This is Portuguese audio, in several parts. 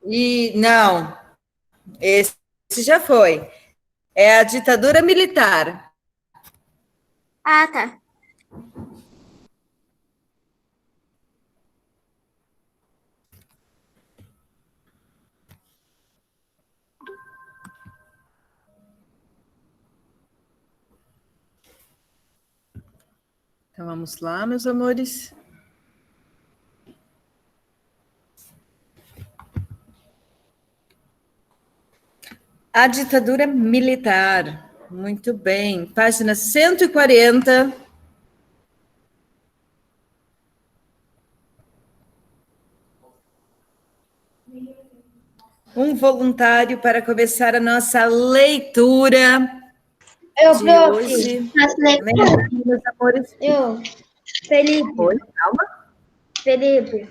E não, esse já foi. É a ditadura militar. Ah, tá. Então vamos lá, meus amores. A ditadura militar. Muito bem. Página 140. Um voluntário para começar a nossa leitura Eu, de prof. hoje. As leituras. Lembrando, meus amores. Eu. Felipe. Oi, calma. Felipe.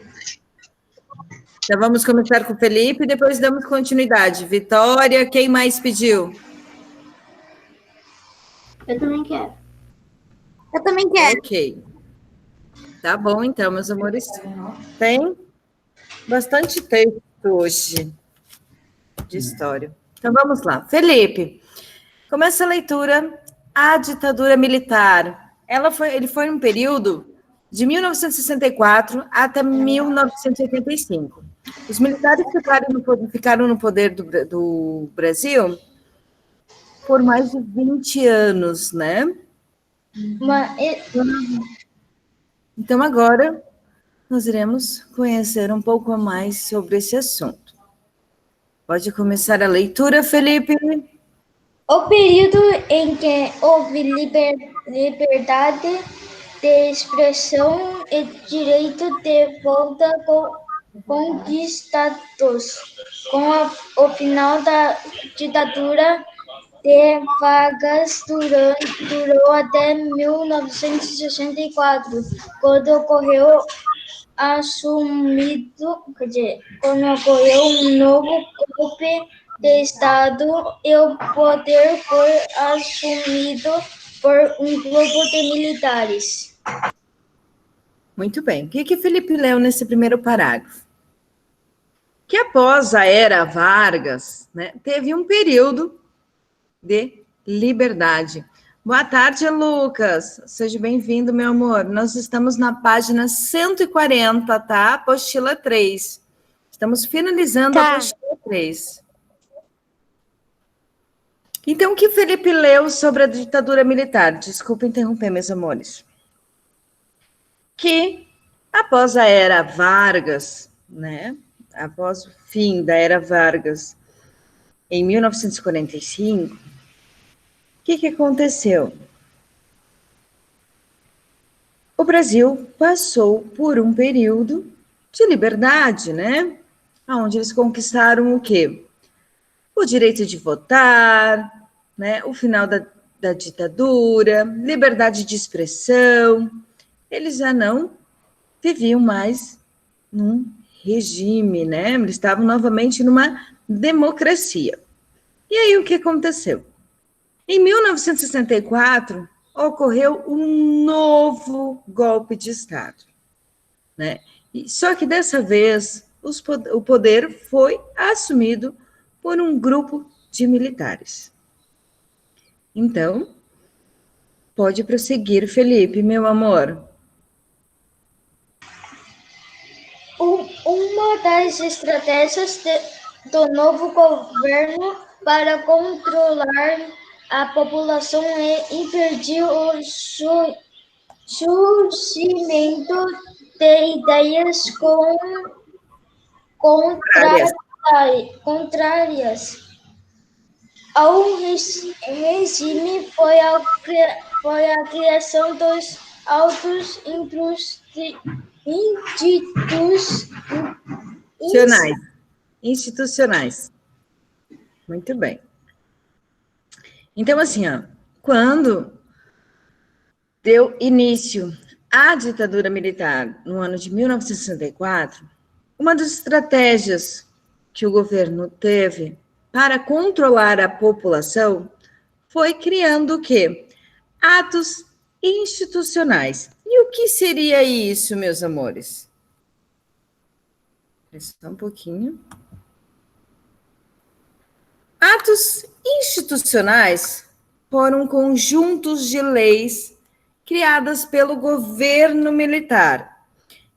Então vamos começar com o Felipe e depois damos continuidade. Vitória, quem mais pediu? Eu também quero. Eu também quero. Ok. Tá bom, então, meus amores. Tem bastante texto hoje de história. Então vamos lá. Felipe, começa a leitura. A ditadura militar. Ele foi um período de 1964 até 1985. Os militares ficaram no poder do Brasil por mais de 20 anos, né? Então, agora, nós iremos conhecer um pouco mais sobre esse assunto. Pode começar a leitura, Felipe. O período em que houve liberdade de expressão e direito de volta conquistados. Com o final da ditadura de Vargas durou até 1964, quando ocorreu um novo golpe de Estado e o poder foi assumido por um grupo de militares. Muito bem. O que Felipe leu nesse primeiro parágrafo? Que após a era Vargas, né, teve um período de liberdade. Boa tarde, Lucas. Seja bem-vindo, meu amor. Nós estamos na página 140, tá? Apostila 3. Estamos finalizando a apostila 3. Então, o que Felipe leu sobre a ditadura militar? Desculpa interromper, meus amores. Que após a era Vargas, né? Após o fim da era Vargas, em 1945, o que aconteceu? O Brasil passou por um período de liberdade, né? Onde eles conquistaram o quê? O direito de votar, né? O final da ditadura, liberdade de expressão. Eles já não viviam mais num regime, né? Eles estavam novamente numa democracia. E aí o que aconteceu? Em 1964, ocorreu um novo golpe de Estado, né? Só que dessa vez o poder foi assumido por um grupo de militares. Então, pode prosseguir, Felipe, meu amor. Uma das estratégias do novo governo para controlar a população é impedir o surgimento de ideias contrárias ao regime foi a criação dos autos Institucionais. Muito bem. Então, assim, ó, quando deu início à ditadura militar no ano de 1964, uma das estratégias que o governo teve para controlar a população foi criando o quê? Atos institucionais. E o que seria isso, meus amores? Só um pouquinho. atos institucionais foram conjuntos de leis criadas pelo governo militar,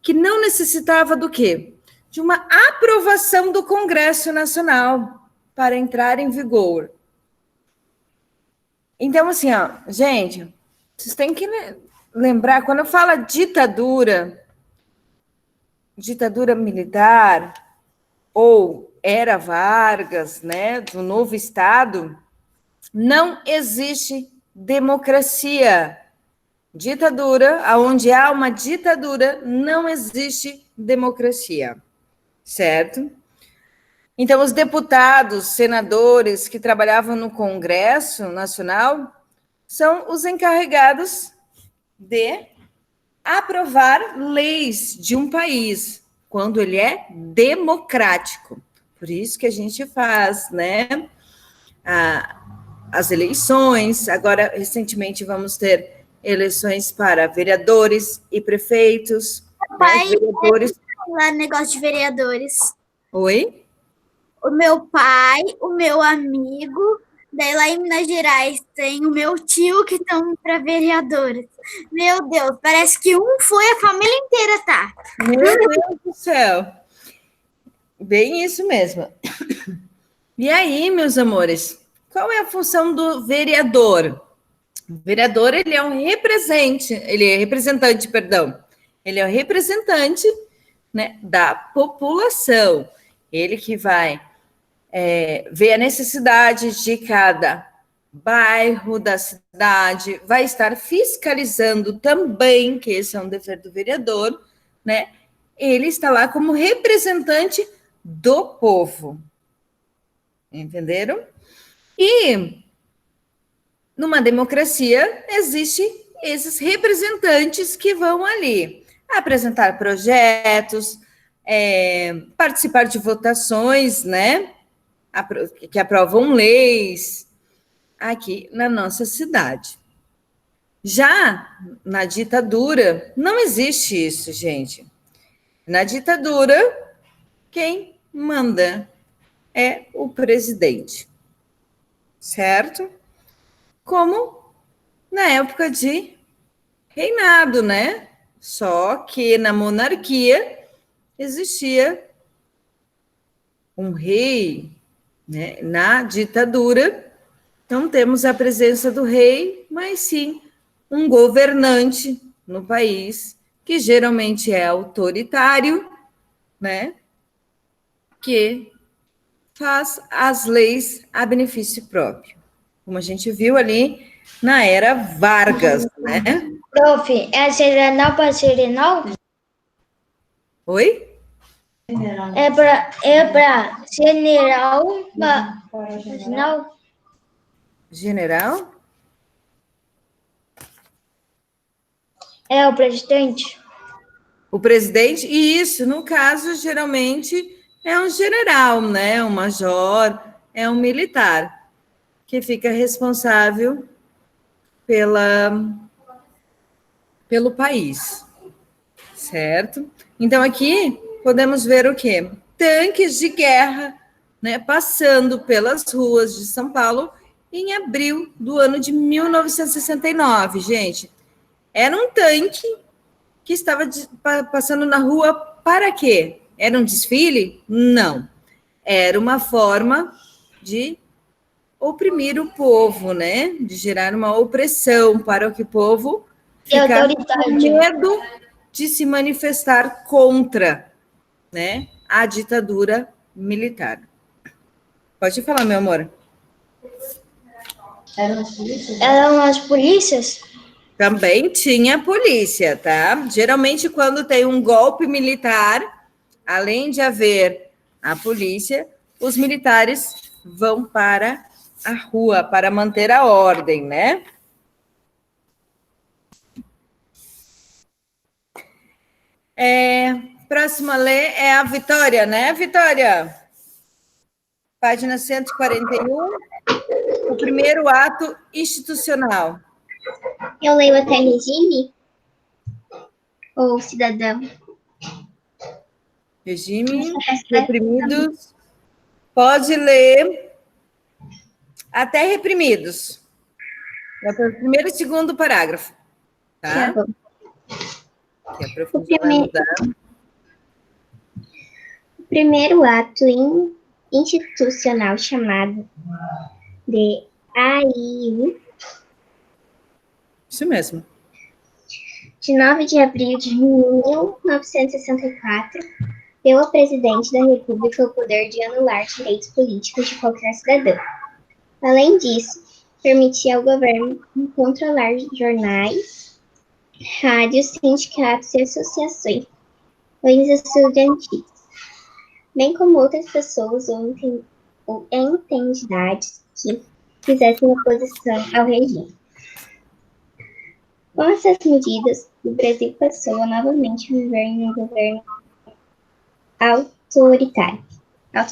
que não necessitava do quê? De uma aprovação do Congresso Nacional para entrar em vigor. Então, assim, ó, gente, vocês têm que lembrar, quando eu falo ditadura militar, ou era Vargas, né, do novo Estado, não existe democracia. Ditadura, onde há uma ditadura, não existe democracia, certo? Então, os deputados, senadores que trabalhavam no Congresso Nacional são os encarregados de aprovar leis de um país, quando ele é democrático. Por isso que a gente faz, né, as eleições. Agora, recentemente, vamos ter eleições para vereadores e prefeitos. Pai, vereadores. Lá no negócio de vereadores. Oi? O meu pai, o meu amigo, daí lá em Minas Gerais tem o meu tio que estão para vereadores. Meu Deus, parece que um foi, a família inteira tá. Meu Deus do céu. Bem isso mesmo. E aí, meus amores, qual é a função do vereador? O vereador, ele é um representante, ele é o representante, né, da população. Ele que vai ver a necessidade de cada bairro da cidade, vai estar fiscalizando também, que esse é um dever do vereador, né? Ele está lá como representante do povo. Entenderam? E numa democracia existem esses representantes que vão ali apresentar projetos, participar de votações, né? Que aprovam leis aqui na nossa cidade. Já na ditadura, não existe isso, gente. Na ditadura, quem manda é o presidente, certo? Como na época de reinado, né? Só que na monarquia existia um rei, né? Na ditadura, não temos a presença do rei, mas sim um governante no país, que geralmente é autoritário, né? Que faz as leis a benefício próprio. Como a gente viu ali na era Vargas, né? Prof, é serenal para serenal? Oi? É para general para general? General? É o presidente? O presidente, e isso, no caso, geralmente é um general, né? Um major, é um militar, que fica responsável pelo país, certo? Então, aqui podemos ver o quê? Tanques de guerra, né, passando pelas ruas de São Paulo em abril do ano de 1969, gente. Era um tanque que estava passando na rua para quê? Era um desfile? Não. Era uma forma de oprimir o povo, né? De gerar uma opressão para que o povo ficasse com medo de se manifestar contra, né, a ditadura militar. Pode falar, meu amor. Eram as polícias? Também tinha polícia, tá? Geralmente, quando tem um golpe militar, além de haver a polícia, os militares vão para a rua para manter a ordem, né? Próxima lei é a Vitória, né, Vitória? Página 141, o primeiro ato institucional. Eu leio até regime? Ou cidadão? Regime, reprimidos. Pode ler até reprimidos. É para o primeiro e segundo parágrafo. Tá? Tá bom. Que a professora vai mudar. O primeiro ato institucional chamado de AIU, Isso mesmo. de 9 de abril de 1964, deu ao presidente da República o poder de anular direitos políticos de qualquer cidadão. Além disso, permitia ao governo controlar jornais, rádios, sindicatos e associações estudantis, bem como outras pessoas ou entidades que fizessem oposição ao regime. Com essas medidas, o Brasil passou a novamente viver em um governo autoritário. A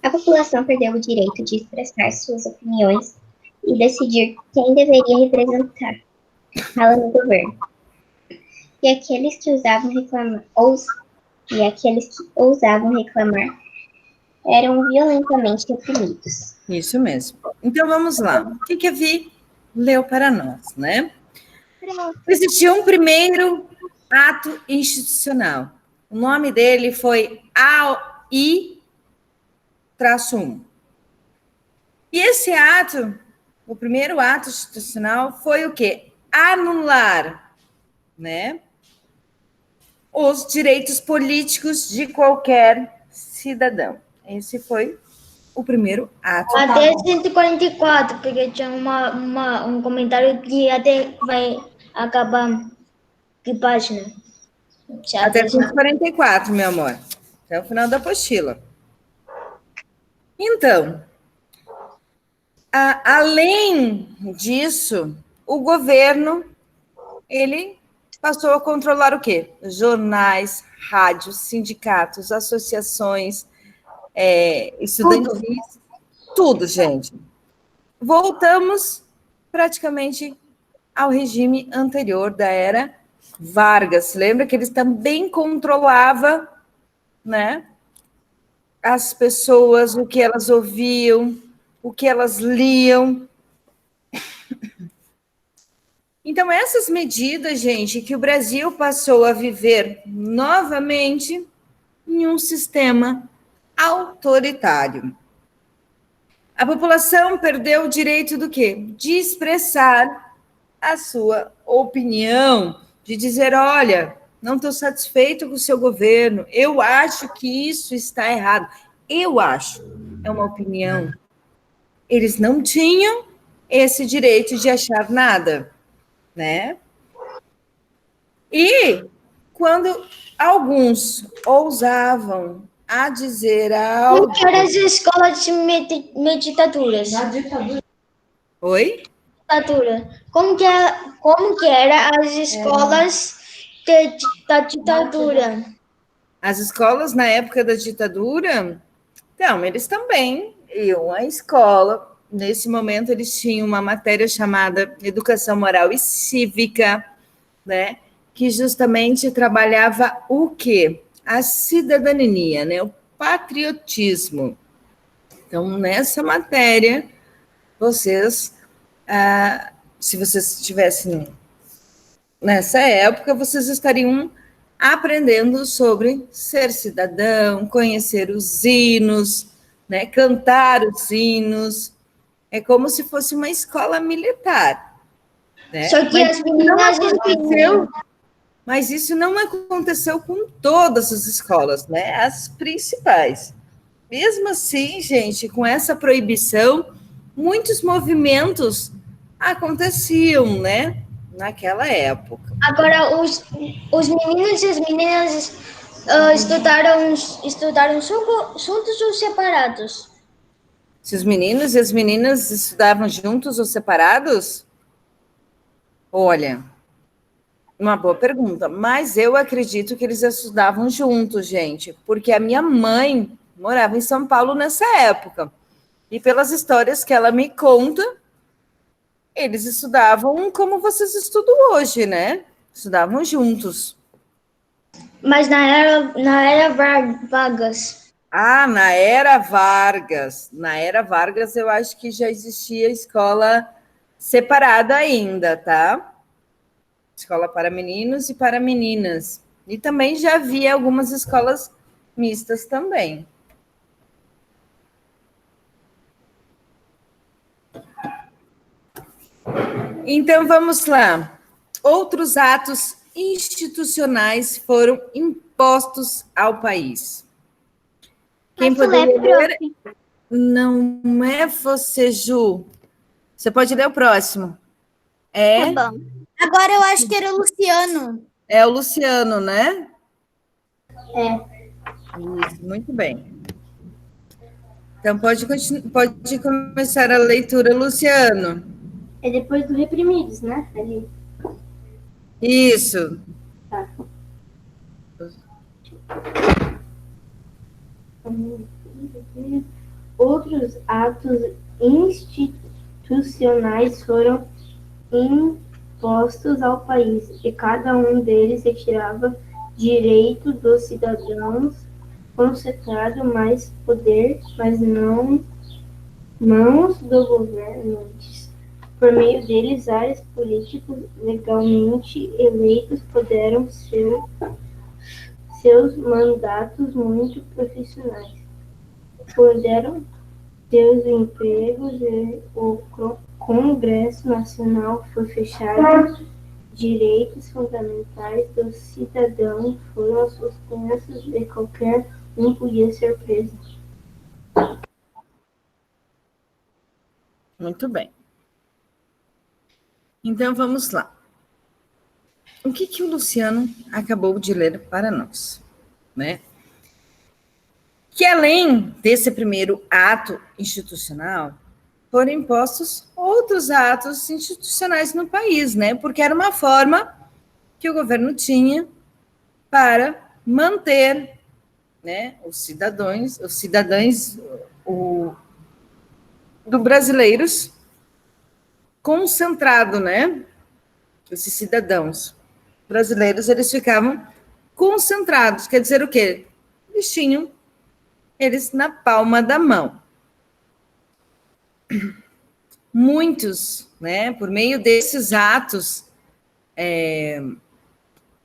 população perdeu o direito de expressar suas opiniões e decidir quem deveria representá-la no governo. E aqueles que ousavam reclamar eram violentamente reprimidos. Isso mesmo. Então, vamos lá. O que a Vi leu para nós, né? Existiu um primeiro ato institucional. O nome dele foi AI-1. E esse ato, o primeiro ato institucional, foi o quê? Anular, né, os direitos políticos de qualquer cidadão. Esse foi o primeiro ato. Até 144, porque tinha um comentário que até vai acabar. Que página? Até 144, meu amor. Até o final da apostila. Então, além disso, o governo, ele passou a controlar o quê? Jornais, rádios, sindicatos, associações, estudantis, tudo, gente. Voltamos praticamente ao regime anterior da era Vargas. Lembra que eles também controlavam, né, as pessoas, o que elas ouviam, o que elas liam. Então, essas medidas, gente, que o Brasil passou a viver novamente em um sistema autoritário. A população perdeu o direito do quê? De expressar a sua opinião, de dizer, olha, não estou satisfeito com o seu governo, eu acho que isso está errado. Eu acho, é uma opinião. Eles não tinham esse direito de achar nada, né? E quando alguns ousavam a dizer algo... Como que eram as escolas de meditaduras? Oi? Ditadura. Como que eram as escolas da ditadura? As escolas na época da ditadura, então, eles também iam à escola. Nesse momento, eles tinham uma matéria chamada Educação Moral e Cívica, né? Que justamente trabalhava o quê? A cidadania, né? O patriotismo. Então, nessa matéria, vocês, se vocês estivessem nessa época, vocês estariam aprendendo sobre ser cidadão, conhecer os hinos, né? Cantar os hinos. É como se fosse uma escola militar, né? Só que as meninas Mas isso não aconteceu com todas as escolas, né? As principais. Mesmo assim, gente, com essa proibição, muitos movimentos aconteciam, né? Naquela época. Agora, os meninos e as meninas estudaram juntos ou separados? Se os meninos e as meninas estudavam juntos ou separados? Olha, uma boa pergunta, mas eu acredito que eles estudavam juntos, gente, porque a minha mãe morava em São Paulo nessa época, e pelas histórias que ela me conta, eles estudavam como vocês estudam hoje, né? Estudavam juntos. Mas na era Vargas. Ah, na era Vargas. Na era Vargas, eu acho que já existia escola separada ainda, tá? Escola para meninos e para meninas. E também já havia algumas escolas mistas também. Então vamos lá. Outros atos institucionais foram impostos ao país. Quem Posso ler, poderia ler? prof? Não é você, Ju. Você pode ler o próximo. Tá bom. Agora eu acho que era o Luciano. É o Luciano, né? É. Isso, muito bem. Então pode começar a leitura, Luciano. É depois do Reprimidos, né? Ali. Isso. Tá. Outros atos institucionais foram impostos ao país, e cada um deles retirava direito dos cidadãos, concentrado mais poder, mas não mãos do governantes. Por meio deles, vários políticos legalmente eleitos puderam seus mandatos muito profissionais. Perderam seus empregos e o Congresso Nacional foi fechado. Direitos fundamentais do cidadão foram suspensos e qualquer um podia ser preso. Muito bem. Então vamos lá. O que o Luciano acabou de ler para nós, né? Que além desse primeiro ato institucional, foram impostos outros atos institucionais no país, né? Porque era uma forma que o governo tinha para manter, né, os cidadãos do brasileiros concentrado, né? Esses cidadãos brasileiros, eles ficavam concentrados. Quer dizer o quê? Eles tinham eles na palma da mão. Muitos, né, por meio desses atos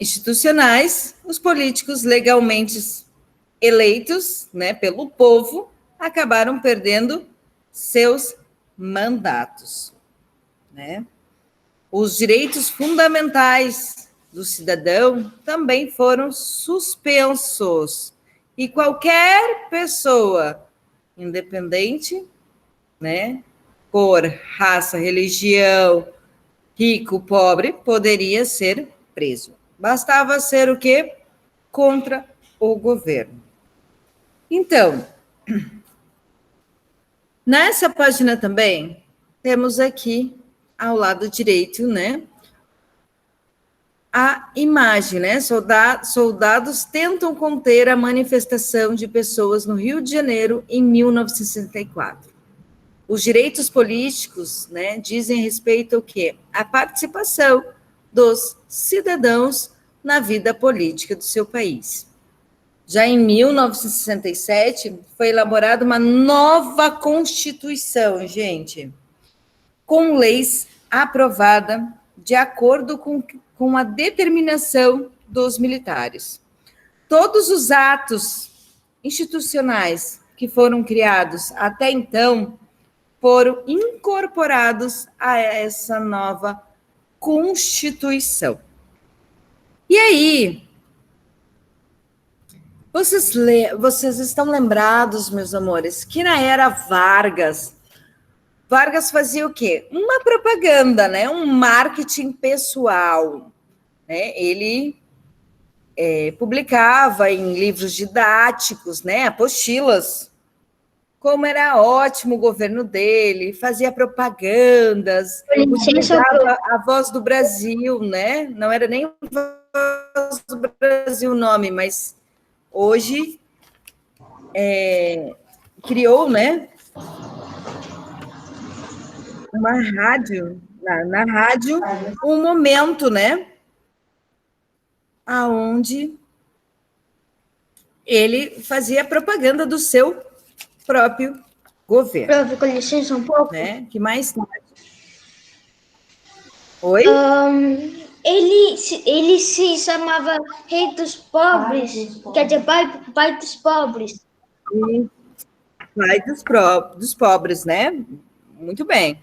institucionais, os políticos legalmente eleitos, né, pelo povo, acabaram perdendo seus mandatos, né? Os direitos fundamentais do cidadão também foram suspensos. E qualquer pessoa, independente, né, cor, raça, religião, rico, pobre, poderia ser preso. Bastava ser o quê? Contra o governo. Então, nessa página também, temos aqui, ao lado direito, né, a imagem, né? Soldados tentam conter a manifestação de pessoas no Rio de Janeiro em 1964. Os direitos políticos, né, dizem respeito ao quê? A participação dos cidadãos na vida política do seu país. Já em 1967, foi elaborada uma nova Constituição, gente, com leis aprovada de acordo com a determinação dos militares. Todos os atos institucionais que foram criados até então foram incorporados a essa nova Constituição. E aí, vocês estão lembrados, meus amores, que na era Vargas fazia o quê? Uma propaganda, né? Um marketing pessoal, né? Ele publicava em livros didáticos, né? Apostilas, como era ótimo o governo dele, fazia propagandas, utilizava a Voz do Brasil, né? Não era nem Voz do Brasil o nome, mas hoje criou, né, uma rádio, na rádio, um momento, né, aonde ele fazia propaganda do seu próprio governo. Prof, com licença um pouco. Né? Que mais tarde... Oi? Ele se chamava Rei dos Pobres, quer dizer, pai dos pobres. Pai dos pobres, né? Muito bem.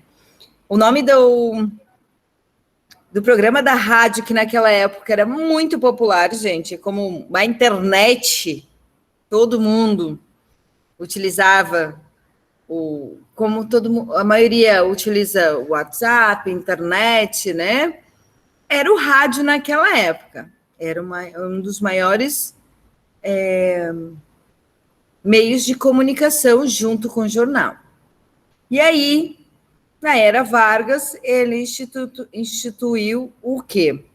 O nome do programa da rádio, que naquela época era muito popular, gente, como a internet, todo mundo utilizava, a maioria utiliza o WhatsApp, internet, né? Era o rádio naquela época. Era um dos maiores meios de comunicação junto com o jornal. E aí, na era Vargas, ele instituiu o quê?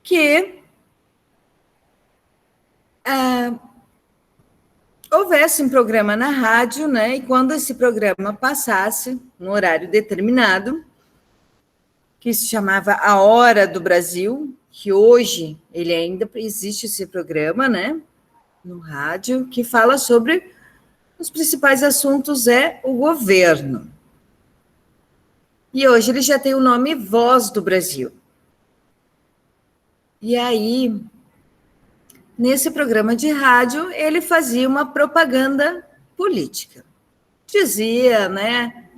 Que houvesse um programa na rádio, né? E quando esse programa passasse, no horário determinado, que se chamava A Hora do Brasil, que hoje ele ainda existe esse programa, né? No rádio, que fala sobre os principais assuntos o governo. E hoje ele já tem o nome Voz do Brasil. E aí, nesse programa de rádio, ele fazia uma propaganda política. Dizia, né,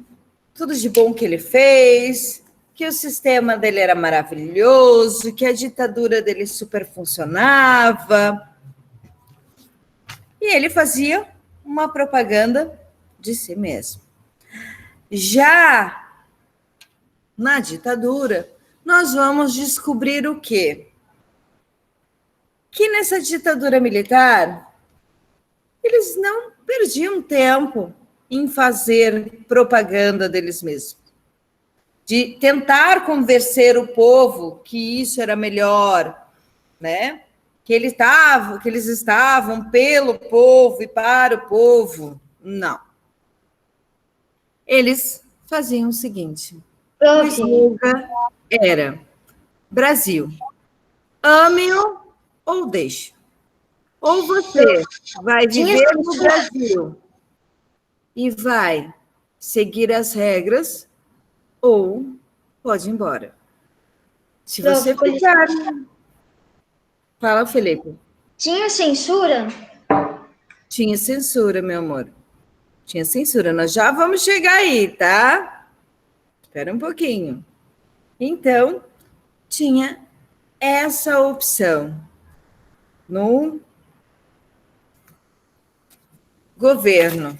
tudo de bom que ele fez, que o sistema dele era maravilhoso, que a ditadura dele super funcionava. E ele fazia uma propaganda de si mesmo. Já na ditadura, nós vamos descobrir o quê? Que nessa ditadura militar, eles não perdiam tempo em fazer propaganda deles mesmos, de tentar convencer o povo que isso era melhor, né? Que eles estavam pelo povo e para o povo. Não. Eles faziam o seguinte: o slogan era: Brasil, ame-o ou deixe. Ou você vai viver no Brasil e vai seguir as regras, ou pode ir embora. Se você ficar... Fala, Felipe. Tinha censura? Tinha censura, meu amor. Tinha censura. Nós já vamos chegar aí, tá? Espera um pouquinho. Então, tinha essa opção no governo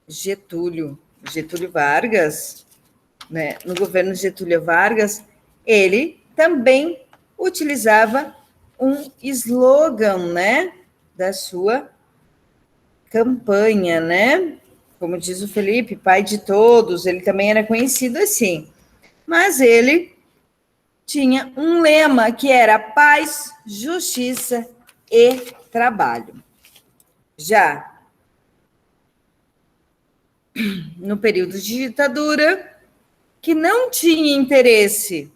Getúlio Vargas, né? No governo Getúlio Vargas, ele também utilizava um slogan, né, da sua campanha, né? Como diz o Felipe, pai de todos, ele também era conhecido assim. Mas ele tinha um lema que era paz, justiça e trabalho. Já no período de ditadura, que não tinha interesse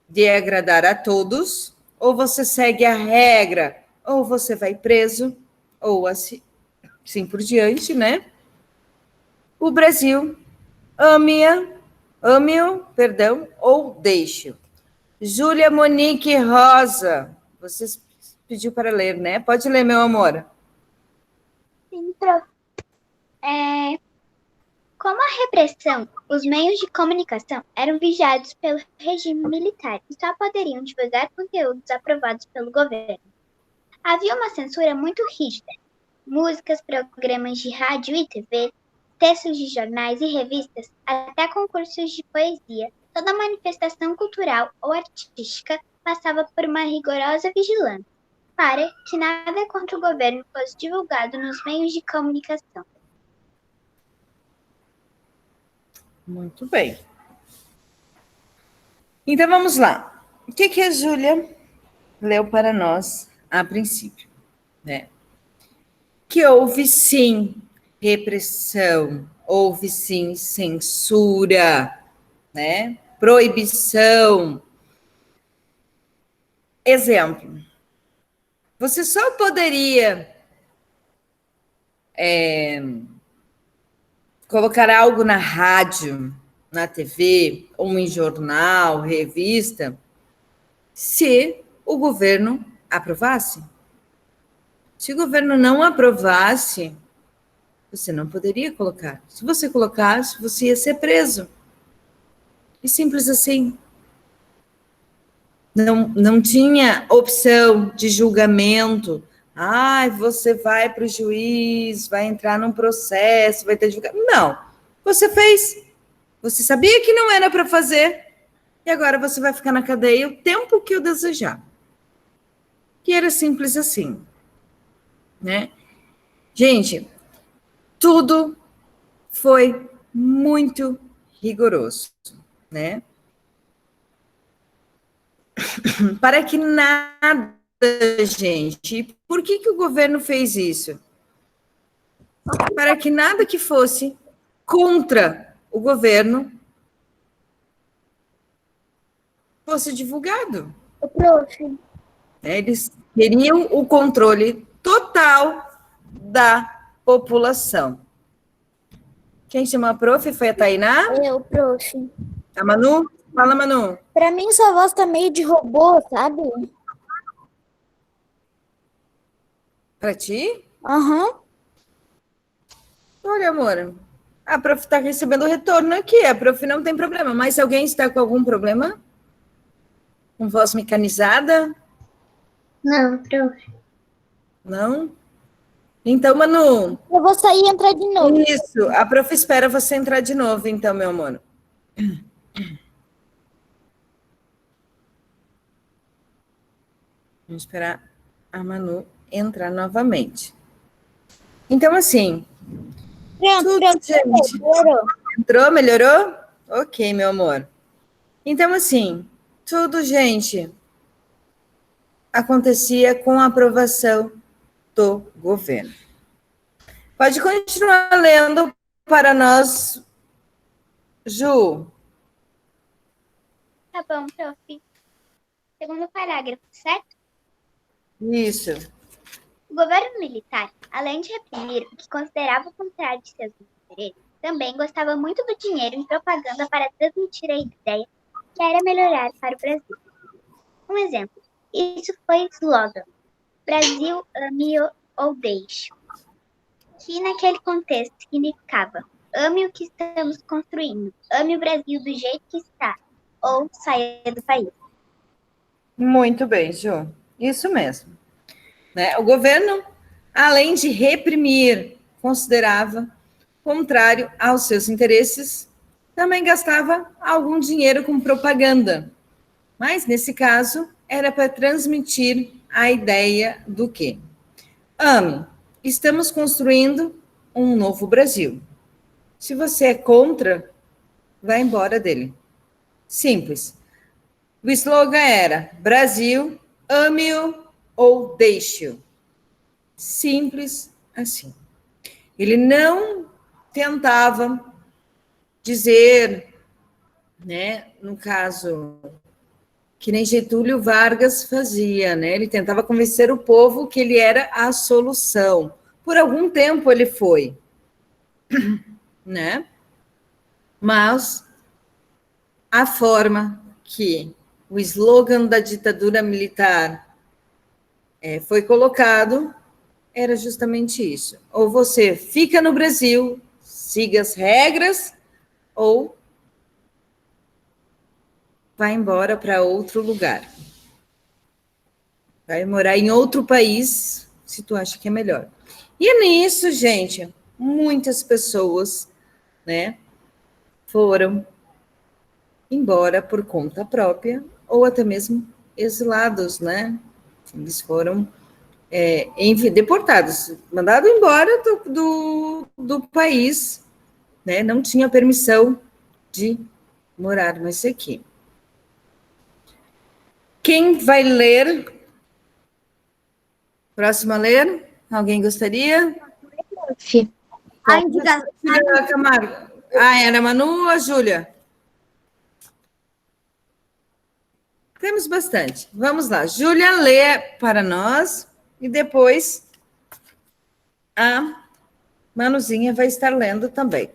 de agradar a todos, ou você segue a regra, ou você vai preso, ou assim por diante, né? O Brasil ame-o, ou deixe-o. Júlia Monique Rosa, você pediu para ler, né? Pode ler, meu amor. Então, como a repressão, os meios de comunicação eram vigiados pelo regime militar e só poderiam divulgar conteúdos aprovados pelo governo. Havia uma censura muito rígida. Músicas, programas de rádio e TV, textos de jornais e revistas, até concursos de poesia, toda manifestação cultural ou artística passava por uma rigorosa vigilância, para que nada contra o governo fosse divulgado nos meios de comunicação. Muito bem. Então, vamos lá. O que a Júlia leu para nós a princípio, né? Que houve, sim, repressão, houve, sim, censura, né? Proibição. Exemplo. Você só poderia colocar algo na rádio, na TV, ou em jornal, revista, se o governo aprovasse. Se o governo não aprovasse, você não poderia colocar. Se você colocasse, você ia ser preso. E simples assim. Não tinha opção de julgamento. Ai, você vai para o juiz, vai entrar num processo, vai ter julgamento. Não. Você fez. Você sabia que não era para fazer. E agora você vai ficar na cadeia o tempo que eu desejar. E era simples assim. Né? Gente, tudo foi muito rigoroso, né? Para que nada, gente. Por que o governo fez isso? Para que nada que fosse contra o governo fosse divulgado. Prof. Eles queriam o controle total da população. Quem chamou a prof? Foi a Tainá? Eu, prof. A Manu? Fala, Manu. Pra mim, sua voz tá meio de robô, sabe? Para ti? Aham. Olha, amor, a prof está recebendo retorno aqui. A prof não tem problema. Mas se alguém está com algum problema? Com voz mecanizada? Não, prof. Não? Então, Manu. Eu vou sair e entrar de novo. Isso. A prof espera você entrar de novo, então, meu amor. Vamos esperar a Manu entrar novamente. Então, assim. Pronto, gente. melhorou. Entrou, melhorou? Ok, meu amor. Então, assim, tudo, gente, acontecia com a aprovação do governo. Pode continuar lendo para nós, Ju. Tá bom, prof. Segundo parágrafo, certo? Isso. O governo militar, além de reprimir o que considerava contrário de seus interesses, também gostava muito do dinheiro em propaganda para transmitir a ideia que era melhorar para o Brasil. Um exemplo, isso foi o slogan Brasil ame ou deixe, que naquele contexto significava ame o que estamos construindo, ame o Brasil do jeito que está, ou saia do país. Muito bem, Ju. Isso mesmo. Né? O governo, além de reprimir, considerava contrário aos seus interesses, também gastava algum dinheiro com propaganda. Mas, nesse caso, era para transmitir a ideia do quê? Ame, estamos construindo um novo Brasil. Se você é contra, vá embora dele. Simples. O slogan era Brasil, ame-o ou deixe-o. Simples assim. Ele não tentava dizer, né, no caso, que nem Getúlio Vargas fazia, né? Ele tentava convencer o povo que ele era a solução. Por algum tempo ele foi, né? Mas a forma que o slogan da ditadura militar foi colocado era justamente isso. Ou você fica no Brasil, siga as regras, ou vai embora para outro lugar. Vai morar em outro país, se tu acha que é melhor. E é nisso, gente, muitas pessoas, né, foram embora por conta própria, ou até mesmo exilados, né? Eles foram deportados, mandados embora do país, né? Não tinha permissão de morar mais aqui. Quem vai ler? Próximo a ler? Alguém gostaria? A indicação. Júlia Camargo. Era a Manu ou a Júlia? Temos bastante. Vamos lá. Júlia, lê para nós. e depois a Manuzinha vai estar lendo também.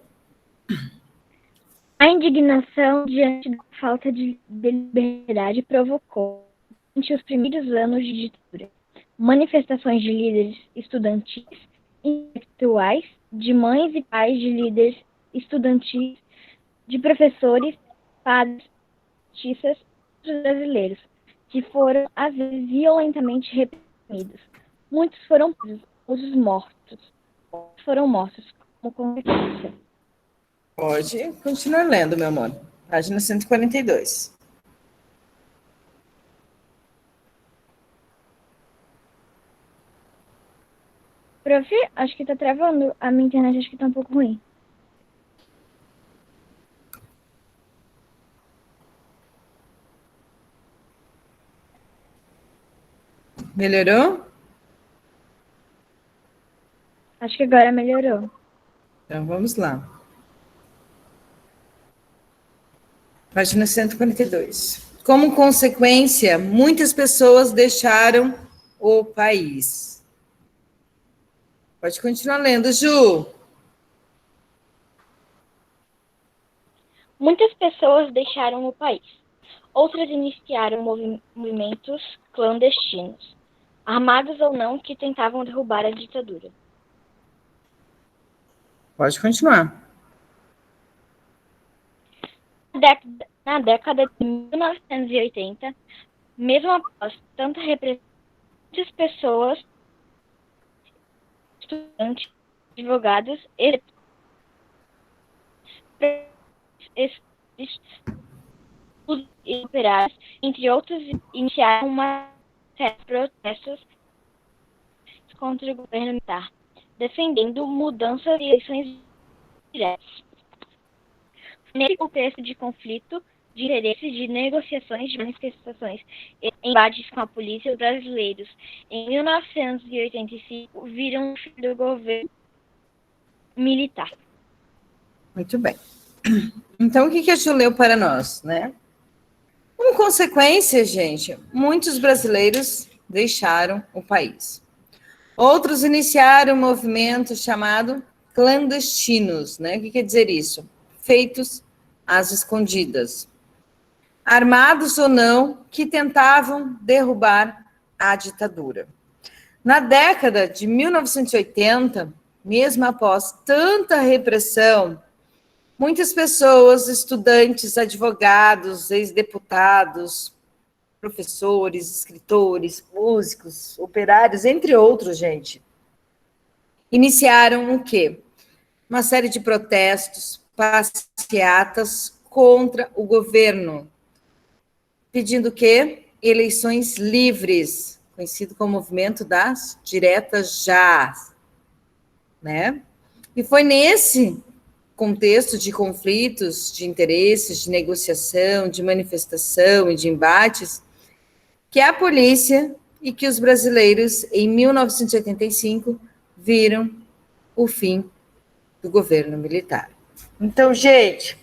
A indignação diante da falta de liberdade provocou, durante os primeiros anos de ditadura, manifestações de líderes estudantis, intelectuais, de mães e pais de líderes estudantis, de professores, padres, artistas e outros brasileiros, que foram, às vezes, violentamente reprimidos. Muitos foram presos, outros mortos. Outros foram mortos como consequência. Pode continuar lendo, meu amor. Página 142. Prof, acho que tá travando. A minha internet acho que tá um pouco ruim. Melhorou? Acho que agora melhorou. Então, vamos lá. Página 142. Como consequência, muitas pessoas deixaram o país. Pode continuar lendo, Ju. Muitas pessoas deixaram o país. Outras iniciaram movimentos clandestinos, armados ou não, que tentavam derrubar a ditadura. Pode continuar. Na década de 1980, mesmo após tanta repressão, muitas pessoas, estudantes, advogados e operários, entre outros, iniciaram uma série de protestos contra o governo militar, defendendo mudanças e eleições diretas. Nesse contexto de conflito de interesses, de negociações, de manifestações e embates com a polícia, os brasileiros, em 1985, viram o fim do governo militar. Muito bem. Então, o que a Ju leu para nós, né? Como consequência, gente, muitos brasileiros deixaram o país. Outros iniciaram um movimento chamado clandestinos, né? O que quer dizer isso? Feitos às escondidas. Armados ou não, que tentavam derrubar a ditadura. Na década de 1980, mesmo após tanta repressão, muitas pessoas, estudantes, advogados, ex-deputados, professores, escritores, músicos, operários, entre outros, gente, iniciaram o quê? Uma série de protestos, passeatas contra o governo, pedindo o quê? Eleições livres, conhecido como movimento das diretas já, né? E foi nesse contexto de conflitos, de interesses, de negociação, de manifestação e de embates, que a polícia e que os brasileiros, em 1985, viram o fim do governo militar. Então, gente,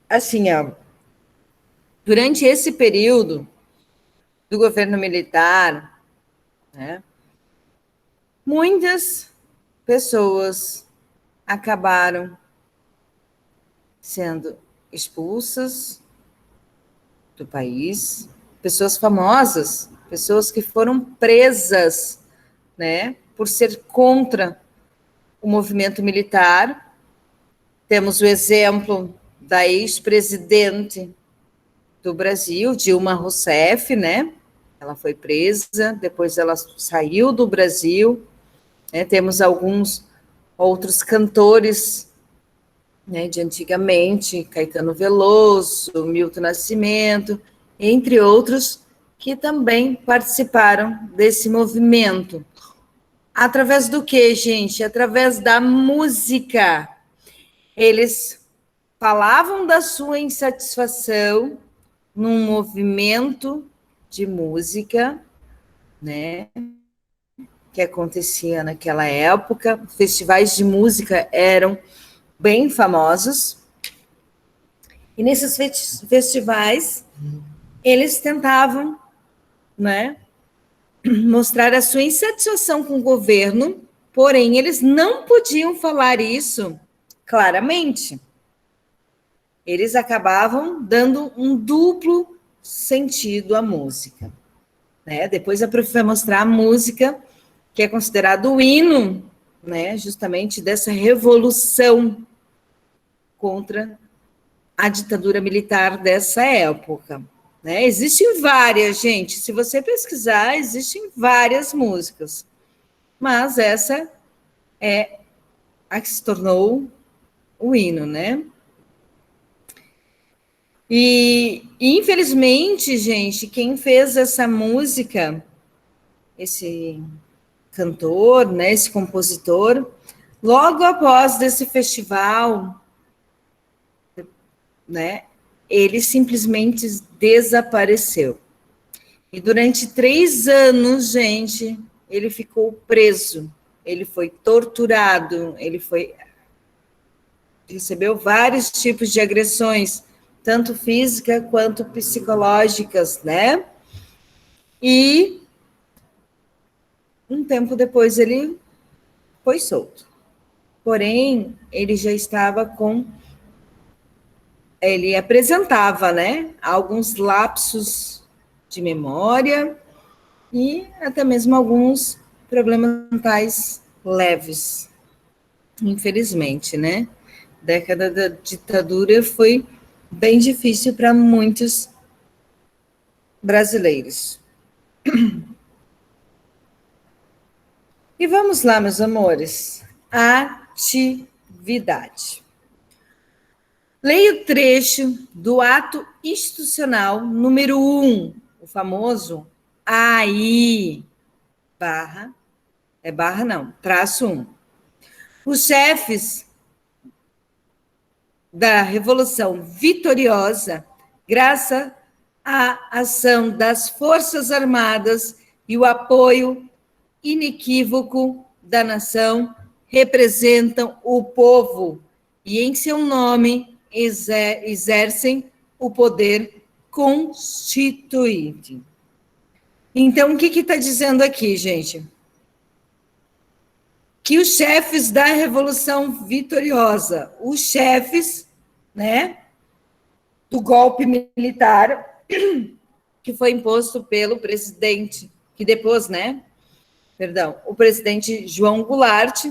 assim, ó, durante esse período do governo militar, né, muitas pessoas acabaram sendo expulsas do país, pessoas famosas, pessoas que foram presas, né, por ser contra o movimento militar. Temos o exemplo da ex-presidente do Brasil, Dilma Rousseff, né? Ela foi presa, depois ela saiu do Brasil, né? Temos alguns outros cantores, né, de antigamente, Caetano Veloso, Milton Nascimento, entre outros, que também participaram desse movimento. Através do quê, gente? Através da música. Eles falavam da sua insatisfação num movimento de música, né, que acontecia naquela época. Festivais de música eram bem famosos. E nesses festivais, eles tentavam, né, mostrar a sua insatisfação com o governo, porém, eles não podiam falar isso claramente. Eles acabavam dando um duplo sentido à música. Né? Depois a prof vai mostrar a música, que é considerado o hino, né, justamente dessa revolução contra a ditadura militar dessa época. Né? Existem várias, gente, se você pesquisar, existem várias músicas, mas essa é a que se tornou o hino, né? E infelizmente, gente, quem fez essa música, esse cantor, né, esse compositor, logo após desse festival, né, ele simplesmente desapareceu. E durante 3 anos, gente, ele ficou preso, ele foi torturado, recebeu vários tipos de agressões, tanto físicas quanto psicológicas, né? E um tempo depois ele foi solto. Porém, ele já estava ele apresentava, né, alguns lapsos de memória e até mesmo alguns problemas mentais leves, infelizmente, né? A década da ditadura foi bem difícil para muitos brasileiros. E vamos lá, meus amores. Atividade. Leia o trecho do ato institucional número 1, o famoso AI, traço 1. Os chefes da Revolução Vitoriosa, graças à ação das Forças Armadas e o apoio inequívoco da nação, representam o povo e, em seu nome, exercem o poder constituinte. Então, o que está dizendo aqui, gente? Que os chefes da Revolução Vitoriosa, os chefes, né, do golpe militar que foi imposto pelo presidente, que depois, né, o presidente João Goulart.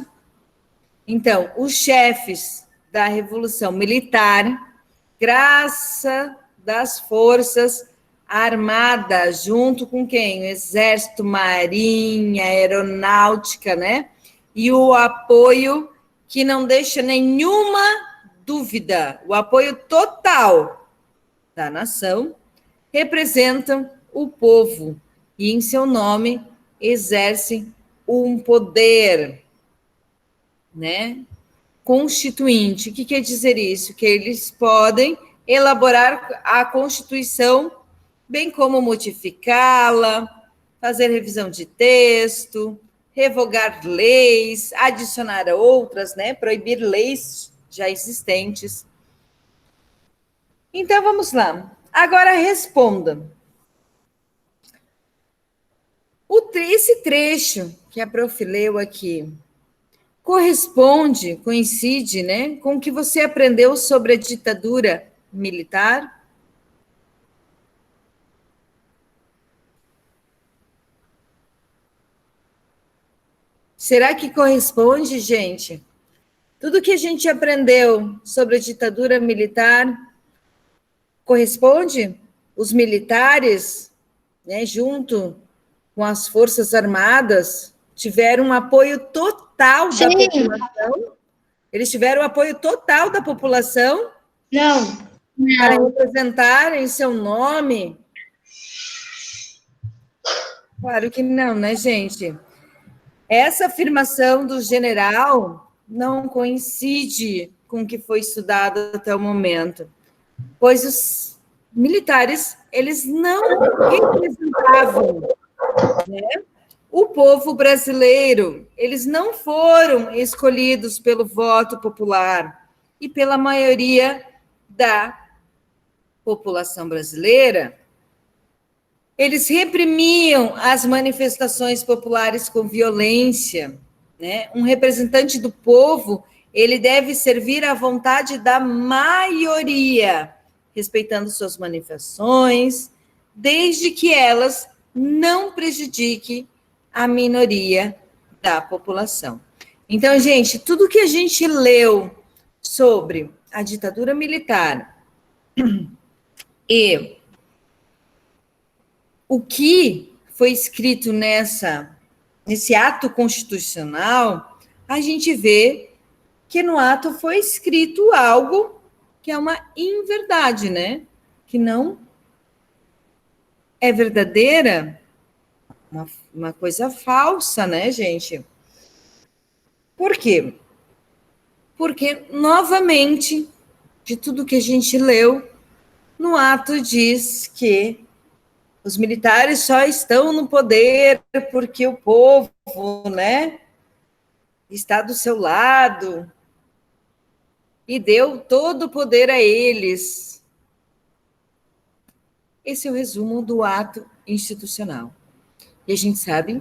Então, os chefes da Revolução Militar, graças das Forças Armadas, junto com quem? O Exército, Marinha, Aeronáutica, né? E o apoio que não deixa nenhuma dúvida, o apoio total da nação, representam o povo e, em seu nome, exercem um poder, né, constituinte. O que quer dizer isso? Que eles podem elaborar a Constituição, bem como modificá-la, fazer revisão de texto, revogar leis, adicionar outras, né, proibir leis já existentes. Então, vamos lá. Agora, responda. Esse trecho que a prof leu aqui coincide, né, com o que você aprendeu sobre a ditadura militar? Será que corresponde, gente? Tudo que a gente aprendeu sobre a ditadura militar corresponde? Os militares, né, junto com as Forças Armadas, tiveram um apoio total da população? Eles tiveram apoio total da população? Não. Para representar em seu nome? Claro que não, né, gente? Essa afirmação do general não coincide com o que foi estudado até o momento, pois os militares, eles não representavam, né, o povo brasileiro. Eles não foram escolhidos pelo voto popular e pela maioria da população brasileira. Eles reprimiam as manifestações populares com violência, né? Um representante do povo, ele deve servir à vontade da maioria, respeitando suas manifestações, desde que elas não prejudiquem a minoria da população. Então, gente, tudo que a gente leu sobre a ditadura militar e o que foi escrito nesse ato constitucional, a gente vê que no ato foi escrito algo que é uma inverdade, né? Que não é verdadeira, uma coisa falsa, né, gente? Por quê? Porque, novamente, de tudo que a gente leu, no ato diz que os militares só estão no poder porque o povo, né, está do seu lado e deu todo o poder a eles. Esse é o resumo do ato institucional. E a gente sabe,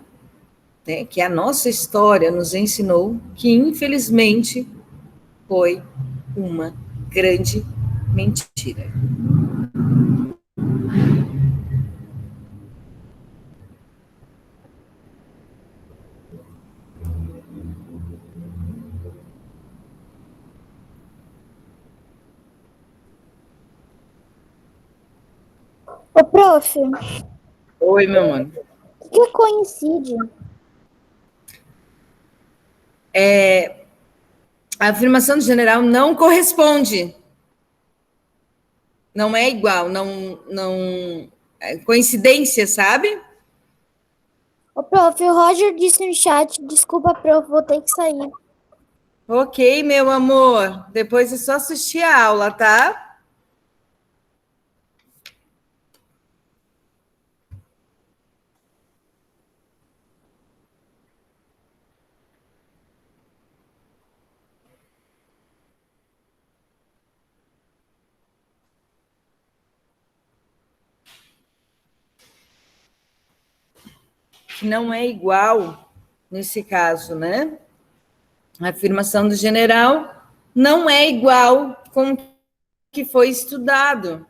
né, que a nossa história nos ensinou que, infelizmente, foi uma grande mentira. Ô, prof, Oi, meu mano. o que é coincídio? A afirmação do general não corresponde. Não é igual, não é coincidência, sabe? Ô, prof, o Roger disse no chat, desculpa, prof, vou ter que sair. Ok, meu amor. Depois é só assistir a aula, tá? Não é igual nesse caso, né? A afirmação do general não é igual com o que foi estudado.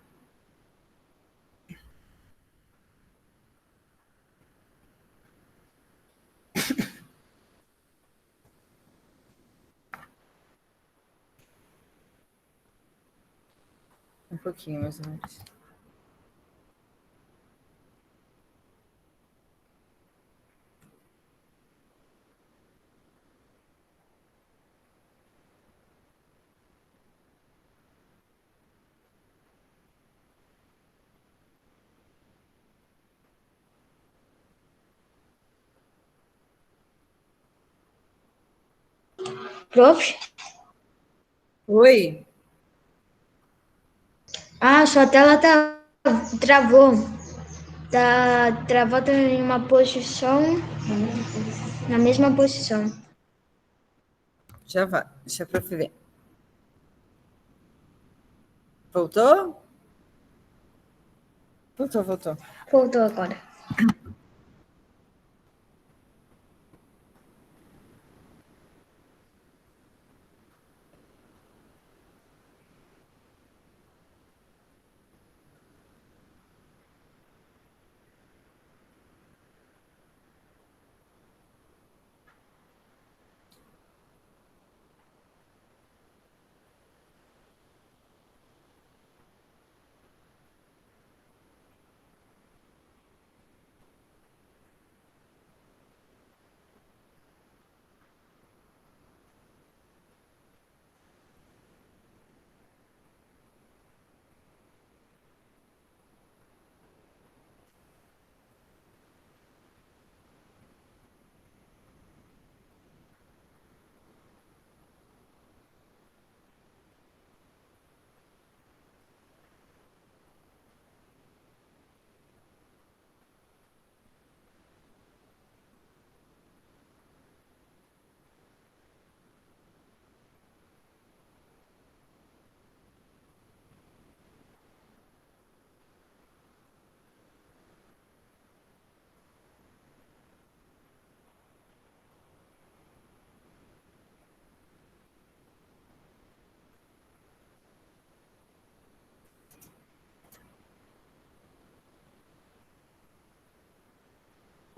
Um pouquinho mais ou menos. Prof? Oi? Ah, sua tela travou. Tá travada em uma posição, na mesma posição. Já vai. Deixa eu ver. Voltou? Voltou. Voltou agora.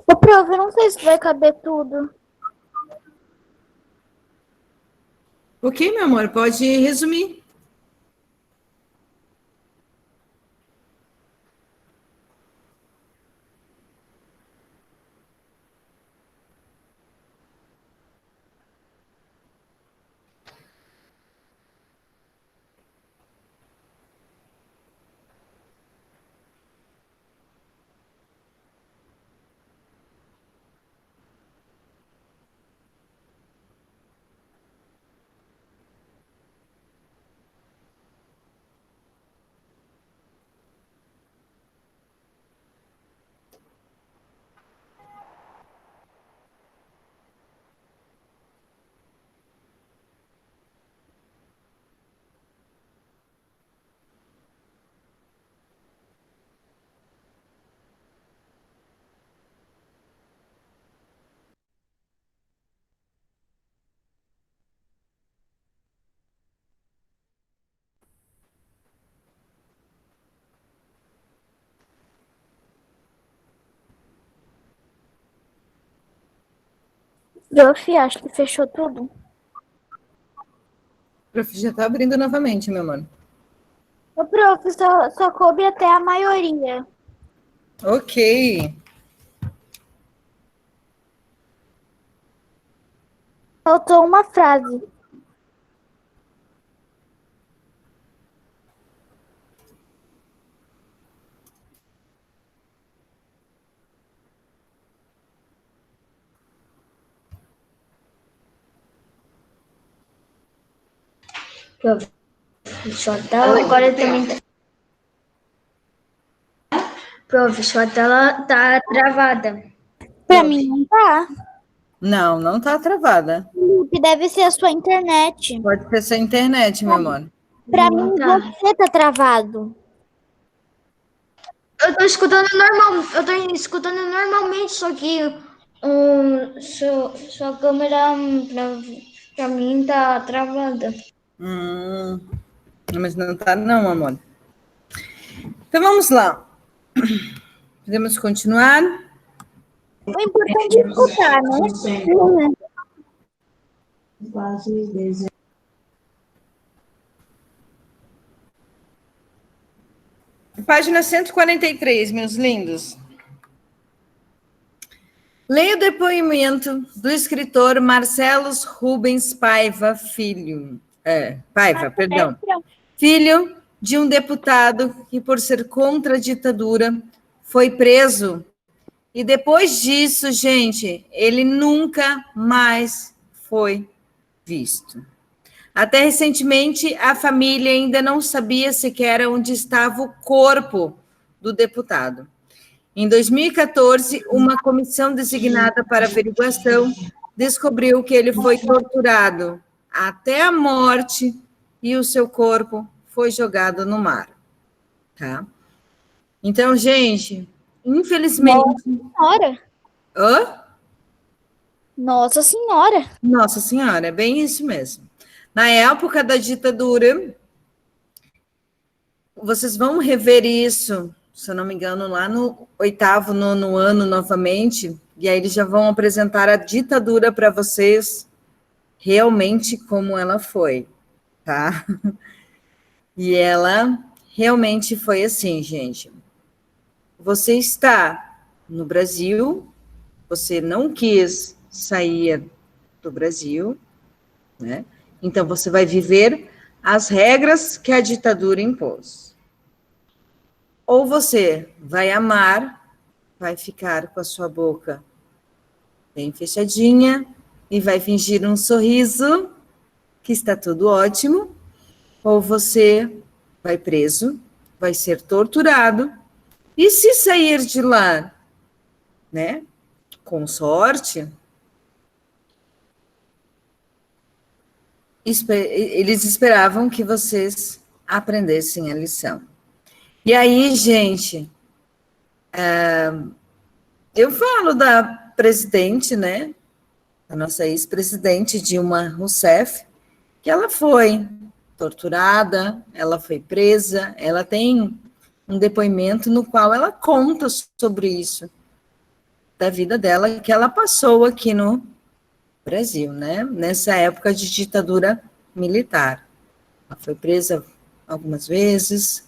Ô, prof, eu não sei se vai caber tudo. Ok, meu amor, pode resumir. Prof, acho que fechou tudo. Prof, já está abrindo novamente, meu amor. Ô, prof, só coube até a maioria. Ok. Faltou uma frase. Prof, sua tela agora também tá... Prof, sua tela tá travada. Pra Prof. mim não tá. Não, não está travada. Felipe, deve ser a sua internet. Pode ser sua internet, meu amor. Pra Não mim, tá. você tá travado. Eu tô escutando normalmente, só que sua câmera pra mim tá travada. Mas não está não, amor. Então vamos lá. Podemos continuar? O importante é escutar, né? Página 143, meus lindos. Leia o depoimento do escritor Marcelos Rubens Paiva Filho. Paiva, perdão. Filho de um deputado que, por ser contra a ditadura, foi preso. E depois disso, gente, ele nunca mais foi visto. Até recentemente, a família ainda não sabia sequer onde estava o corpo do deputado. Em 2014, uma comissão designada para averiguação descobriu que ele foi torturado até a morte e o seu corpo foi jogado no mar. Tá? Então, gente, infelizmente. Senhora. Hã? Nossa Senhora. Nossa Senhora, é bem isso mesmo. Na época da ditadura, vocês vão rever isso, se eu não me engano, lá no 8º, 9º ano novamente, e aí eles já vão apresentar a ditadura para vocês realmente como ela foi, tá? E ela realmente foi assim, gente. Você está no Brasil, você não quis sair do Brasil, né? Então você vai viver as regras que a ditadura impôs. Ou você vai amar, vai ficar com a sua boca bem fechadinha e vai fingir um sorriso, que está tudo ótimo, ou você vai preso, vai ser torturado, e se sair de lá, né, com sorte, eles esperavam que vocês aprendessem a lição. E aí, gente, eu falo da presidente, né, a nossa ex-presidente Dilma Rousseff, que ela foi torturada, ela foi presa, ela tem um depoimento no qual ela conta sobre isso, da vida dela que ela passou aqui no Brasil, né? Nessa época de ditadura militar. Ela foi presa algumas vezes,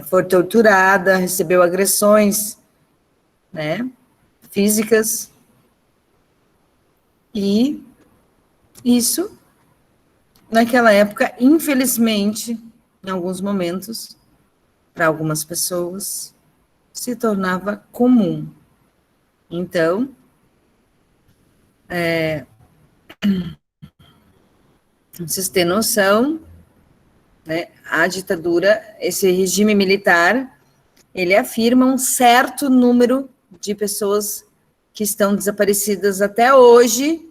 foi torturada, recebeu agressões, né, físicas, e isso, naquela época, infelizmente, em alguns momentos, para algumas pessoas, se tornava comum. Então, vocês têm noção, né, a ditadura, esse regime militar, ele afirma um certo número de pessoas que estão desaparecidas até hoje,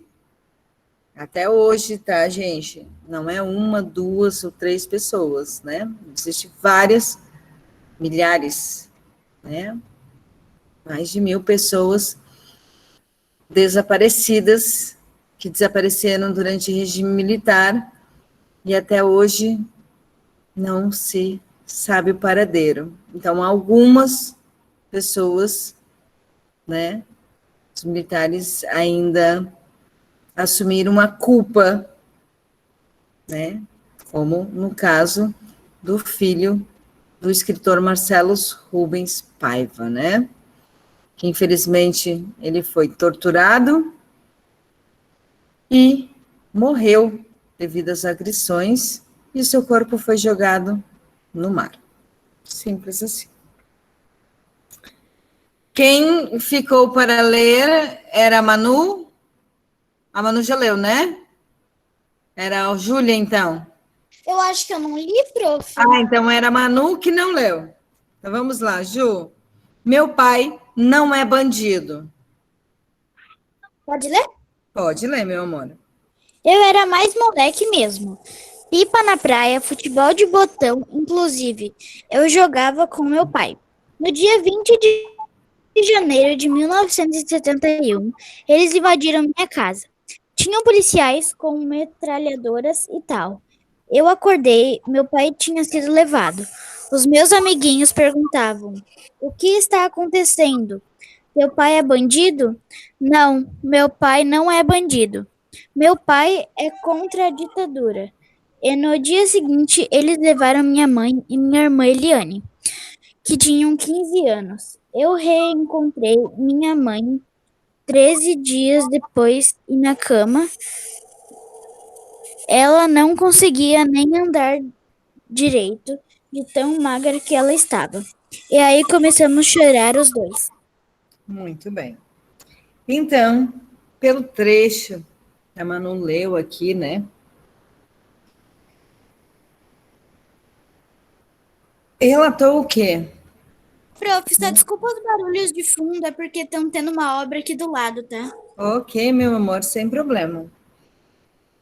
tá, gente? Não é uma, duas ou três pessoas, né? Existem várias, milhares, né? Mais de 1.000 pessoas desaparecidas, que desapareceram durante o regime militar, e até hoje não se sabe o paradeiro. Então, algumas pessoas, né, os militares ainda assumiram a culpa, né, como no caso do filho do escritor Marcelo Rubens Paiva, né, que infelizmente ele foi torturado e morreu devido às agressões, e seu corpo foi jogado no mar. Simples assim. Quem ficou para ler era a Manu. A Manu já leu, né? Era a Júlia, então. Eu acho que eu não li, prof. Ah, então era a Manu que não leu. Então vamos lá, Ju. Meu pai não é bandido. Pode ler? Pode ler, meu amor. Eu era mais moleque mesmo. Pipa na praia, futebol de botão, inclusive. Eu jogava com meu pai. No dia 20 de janeiro de 1971, eles invadiram minha casa. Tinham policiais com metralhadoras e tal. Eu acordei, meu pai tinha sido levado. Os meus amiguinhos perguntavam: o que está acontecendo? Seu pai é bandido? Não, meu pai não é bandido. Meu pai é contra a ditadura. E no dia seguinte, eles levaram minha mãe e minha irmã Eliane, que tinham 15 anos. Eu reencontrei minha mãe 13 dias depois e na cama. Ela não conseguia nem andar direito, de tão magra que ela estava. E aí começamos a chorar os dois. Muito bem. Então, pelo trecho que a Manu leu aqui, né? Relatou o quê? Prof, só desculpa os barulhos de fundo, é porque estão tendo uma obra aqui do lado, tá? Ok, meu amor, sem problema.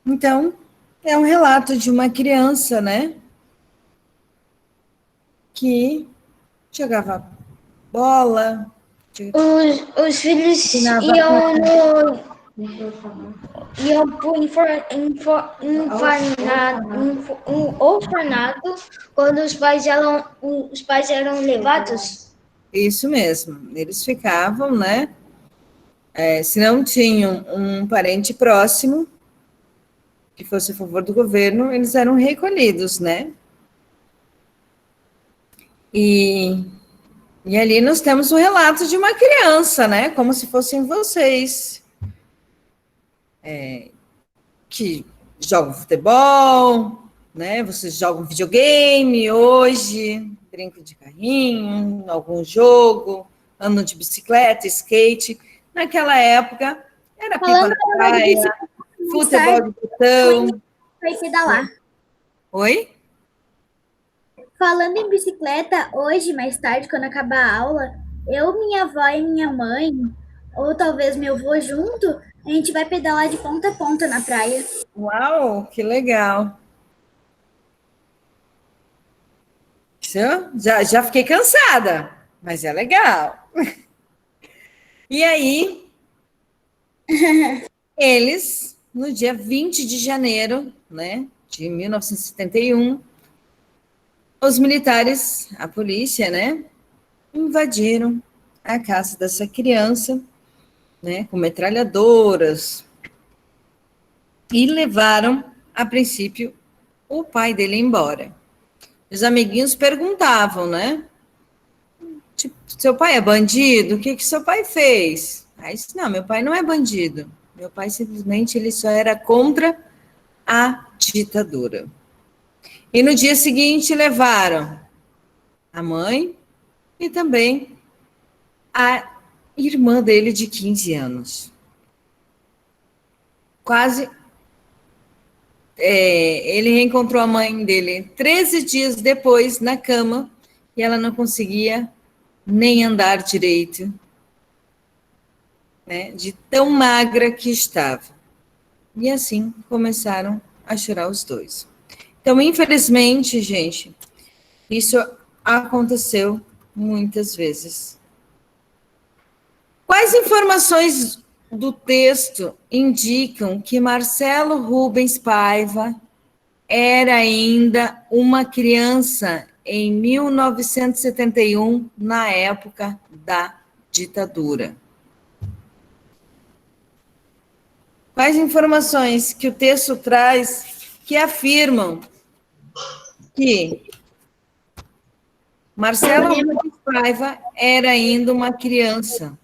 Então, é um relato de uma criança, né? Que jogava bola. Os filhos Ensinava iam pro orfanato quando os pais eram levados. Isso mesmo. Eles ficavam, né? Se não tinham um parente próximo que fosse a favor do governo, eles eram recolhidos, né? E ali nós temos um relato de uma criança, né? Como se fossem vocês. Que jogam futebol, né? Vocês jogam videogame hoje, brincam de carrinho, algum jogo, andam de bicicleta, skate. Naquela época, era pipa na praia, futebol de botão. Vai pedalar. Oi? Falando em bicicleta, hoje, mais tarde, quando acabar a aula, eu, minha avó e minha mãe, ou talvez meu avô junto, a gente vai pedalar de ponta a ponta na praia. Uau, que legal. Já fiquei cansada, mas é legal. E aí, eles, no dia 20 de janeiro, né, de 1971, os militares, a polícia, né, invadiram à casa dessa criança, né, com metralhadoras, e levaram, a princípio, o pai dele embora. Os amiguinhos perguntavam, né? Tipo, seu pai é bandido? O que que seu pai fez? Aí disse, não, meu pai não é bandido. Meu pai simplesmente ele só era contra a ditadura. E no dia seguinte levaram a mãe e também a irmã dele de 15 anos. Quase. Ele reencontrou a mãe dele 13 dias depois na cama e ela não conseguia nem andar direito, né, de tão magra que estava. E assim começaram a chorar os dois. Então, infelizmente, gente, isso aconteceu muitas vezes. Quais informações do texto indicam que Marcelo Rubens Paiva era ainda uma criança em 1971, na época da ditadura? Quais informações que o texto traz que afirmam que Marcelo Rubens Paiva era ainda uma criança?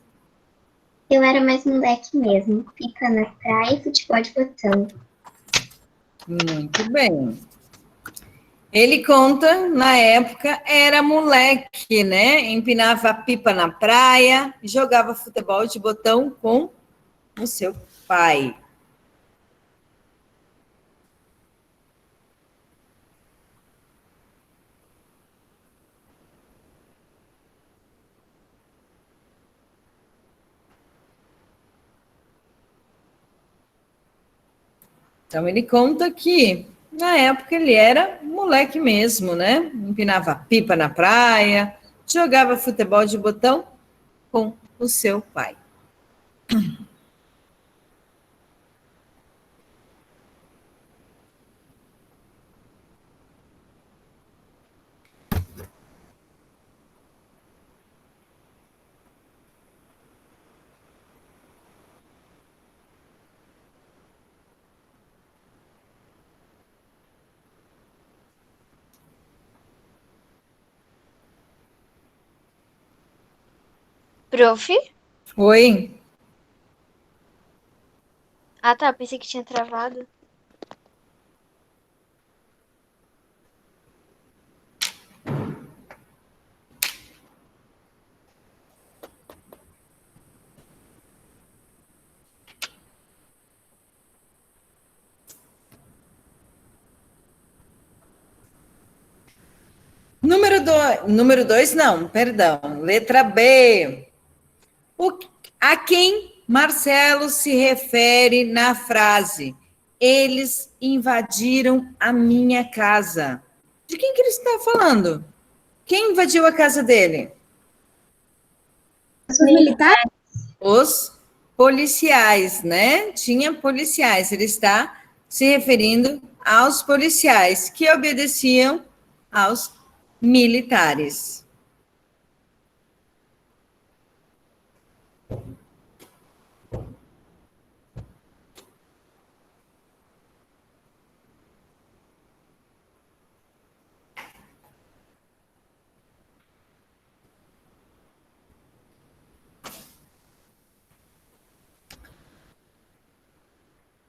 Eu era mais moleque mesmo. Fica na praia e futebol de botão. Muito bem. Ele conta, na época, era moleque, né? Empinava pipa na praia, jogava futebol de botão com o seu pai. Então, ele conta que, na época, ele era moleque mesmo, né? Empinava pipa na praia, jogava futebol de botão com o seu pai. Prof? Oi? Ah, tá. Pensei que tinha travado. Número dois, não, perdão. Letra B. A quem Marcelo se refere na frase? Eles invadiram a minha casa. De quem que ele está falando? Quem invadiu a casa dele? Os militares? Os policiais, né? Tinha policiais. Ele está se referindo aos policiais que obedeciam aos militares.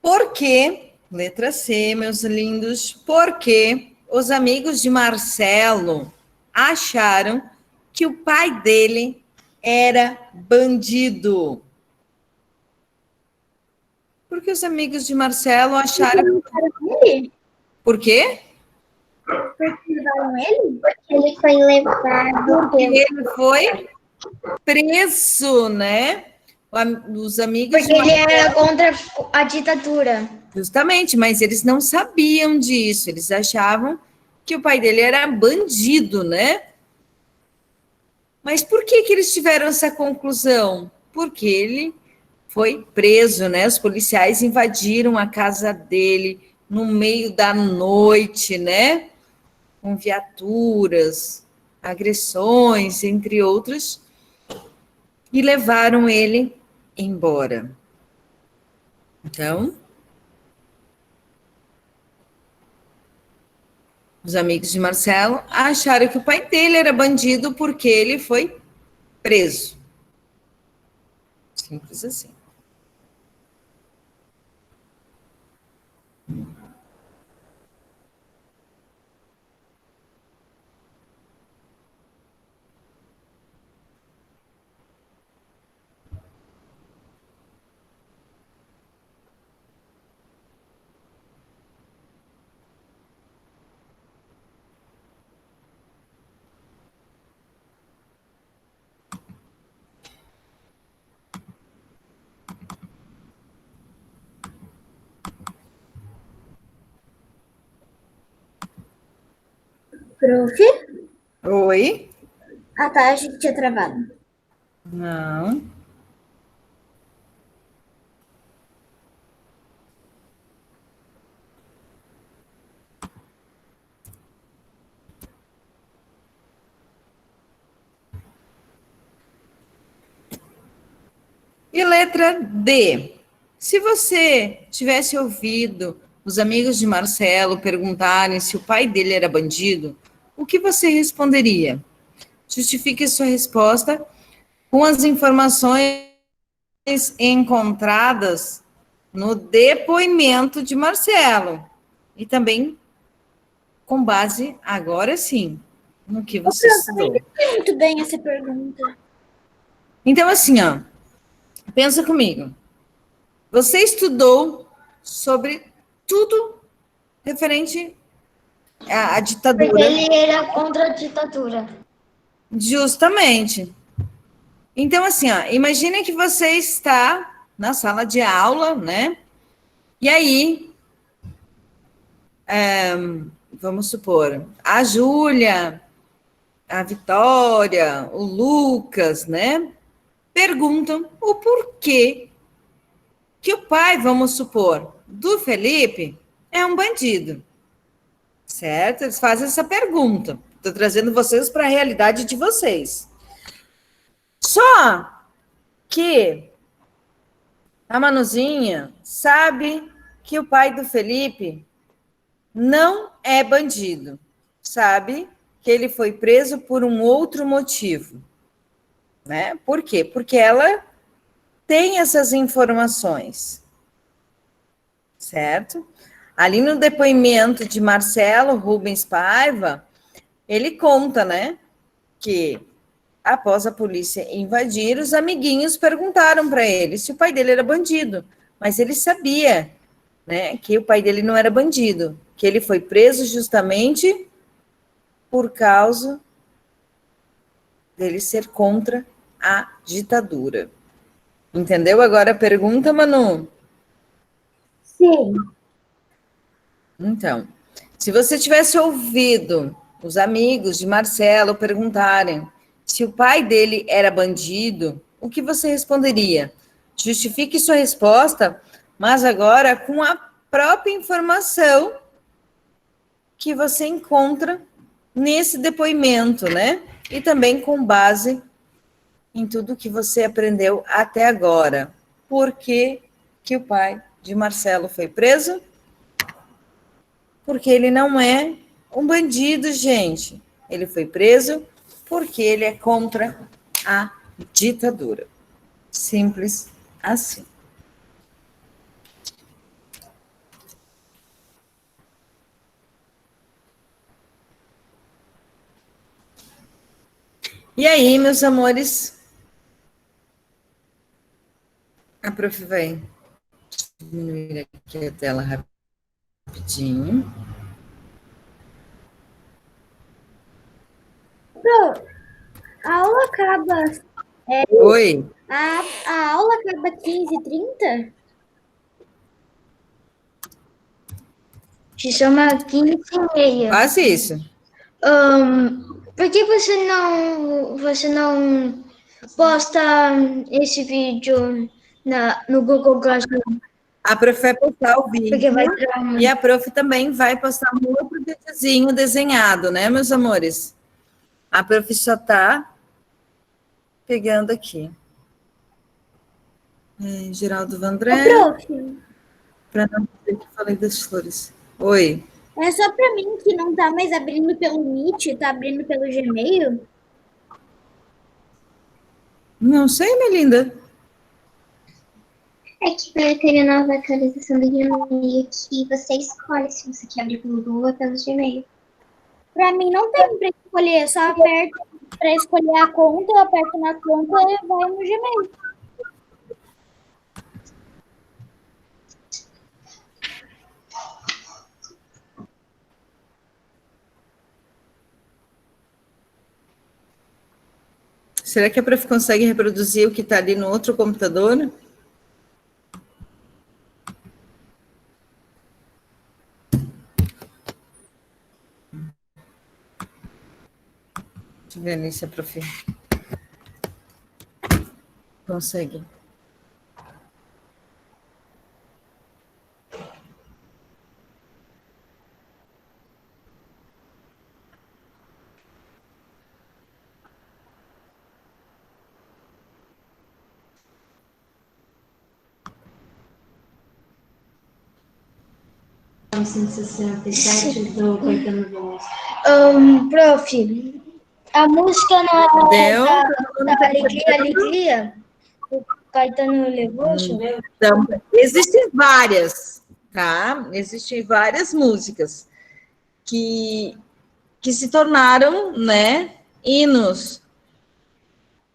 Por que, letra C, meus lindos, por que os amigos de Marcelo acharam que o pai dele era bandido? Porque os amigos de Marcelo acharam. Por quê? Porque ele foi levado Porque ele foi preso, né? Os amigos Porque ele era contra a ditadura. Justamente, mas eles não sabiam disso, eles achavam que o pai dele era bandido, né? Mas por que que eles tiveram essa conclusão? Porque ele foi preso, né? Os policiais invadiram a casa dele no meio da noite, né? Com viaturas, agressões, entre outros. e levaram ele embora. Então, os amigos de Marcelo acharam que o pai dele era bandido porque ele foi preso. Simples assim. Prof? Oi? Ah, tá, acho que tinha travado. Não. E letra D. Se você tivesse ouvido os amigos de Marcelo perguntarem se o pai dele era bandido, o que você responderia? Justifique sua resposta com as informações encontradas no depoimento de Marcelo. E também com base, agora sim, no que você estudou. Muito bem essa pergunta. Então, assim, ó, pensa comigo. Você estudou sobre tudo referente à Porque ditadura. ele era contra a ditadura. Justamente. Então, assim, ó, imagine que você está na sala de aula, né? E aí, vamos supor, a Júlia, a Vitória, o Lucas, né? Perguntam o porquê que o pai, vamos supor, do Felipe é um bandido. Certo? Eles fazem essa pergunta. Estou trazendo vocês para a realidade de vocês. Só que a Manuzinha sabe que o pai do Felipe não é bandido. Sabe que ele foi preso por um outro motivo. Né? Por quê? Porque ela tem essas informações. Certo? Ali no depoimento de Marcelo Rubens Paiva, ele conta, né, que após a polícia invadir, os amiguinhos perguntaram para ele se o pai dele era bandido, mas ele sabia, né, que o pai dele não era bandido, que ele foi preso justamente por causa dele ser contra a ditadura. Entendeu agora a pergunta, Manu? Sim. Então, se você tivesse ouvido os amigos de Marcelo perguntarem se o pai dele era bandido, o que você responderia? Justifique sua resposta, mas agora com a própria informação que você encontra nesse depoimento, né? E também com base em tudo que você aprendeu até agora. Por que o pai de Marcelo foi preso? Porque ele não é um bandido, gente. Ele foi preso porque ele é contra a ditadura. Simples assim. E aí, meus amores? A prof vai diminuir aqui a tela rapidinho. A aula acaba. Oi. A aula acaba 15h30? Se chama 15h30. Quase isso. Por que você não posta esse vídeo no Google Classroom? A prof vai postar o vídeo. Porque vai dar E a prof também vai postar um outro videozinho desenhado, né, meus amores? A prof só está pegando aqui. Geraldo Ô, Vandré, prof, para não dizer que falei das flores. Oi. é só pra mim que não tá mais abrindo pelo Meet, tá abrindo pelo Gmail? Não sei, minha linda. É que teve a nova atualização do Gmail que você escolhe se você quer abrir pelo Google ou pelo Gmail. Pra mim não tem pra escolher, só aperto pra escolher a conta, eu aperto na conta e vai no Gmail. Será que a prof consegue reproduzir o que está ali no outro computador? Deixa eu ver ali se a prof consegue. Prof, a música Deu? da Alegria, Alegria, do Caetano Veloso. Então, existem várias, tá? Existem várias músicas que se tornaram, né, hinos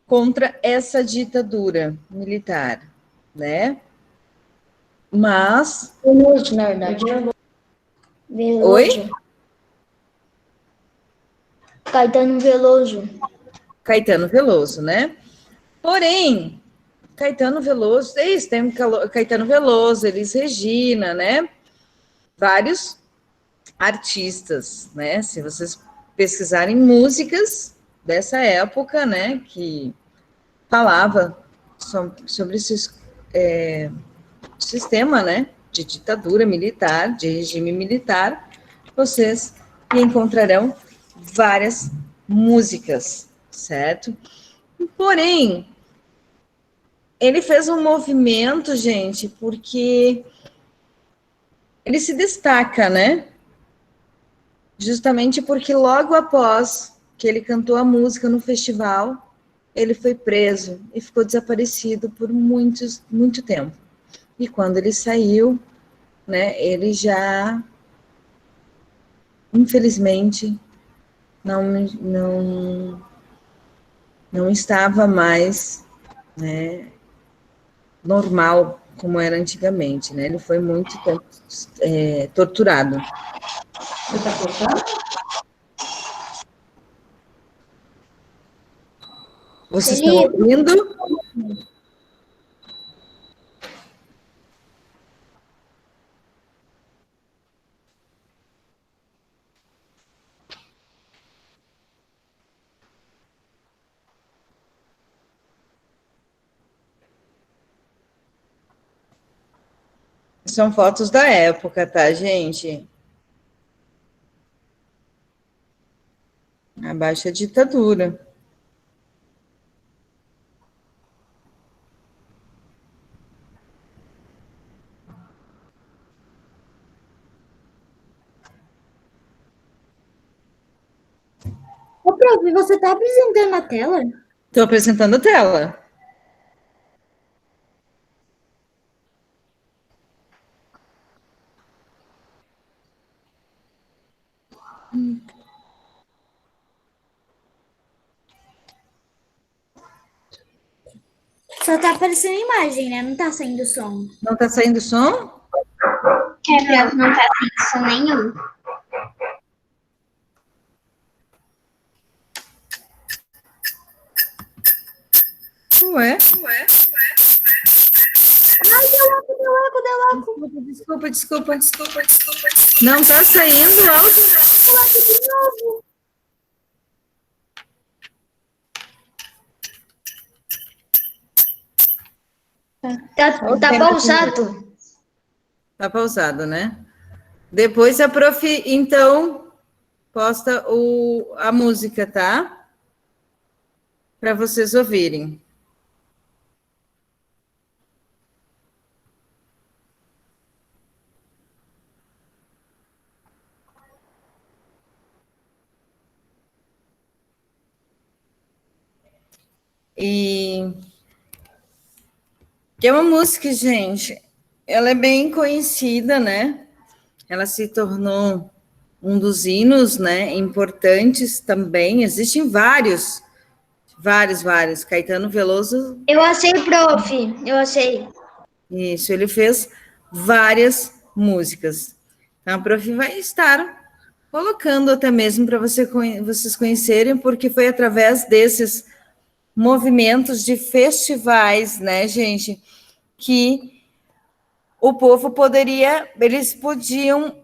contra essa ditadura militar, né? Mas... Veloso, na verdade. Veloso. Oi? Caetano Veloso. Caetano Veloso, né? Porém, Caetano Veloso, é isso, tem Caetano Veloso, Elis Regina, né? Vários artistas, né? Se vocês pesquisarem músicas dessa época, né? Que falava sobre esse sistema, né? De ditadura militar, de regime militar, vocês encontrarão várias músicas, certo? Porém, ele fez um movimento, gente, porque ele se destaca, né? Justamente porque logo após que ele cantou a música no festival, ele foi preso e ficou desaparecido por muito tempo. E quando ele saiu, né, ele já, infelizmente, não estava mais, né, normal como era antigamente, né? Ele foi muito tempo torturado. Você está cortando? Vocês estão ouvindo? São fotos da época, tá, gente? A baixa ditadura. Ô, prof, você tá apresentando a tela? Estou apresentando a tela. Só tá aparecendo imagem, né? Não tá saindo som. Não está saindo som? Prof, não tá sem som nenhum. Ué? Ai, deu eco. Desculpa. Não está saindo áudio? De novo. Tá pausado. Tá pausado, né? Depois a prof, então, posta a música, tá? Para vocês ouvirem. E que é uma música, gente, ela é bem conhecida, né? Ela se tornou um dos hinos, né, importantes também. Existem vários. Caetano Veloso, Eu achei, prof. Eu achei. isso, ele fez várias músicas. Então, a prof vai estar colocando até mesmo para vocês conhecerem, porque foi através desses movimentos de festivais, né, gente, que o povo eles podiam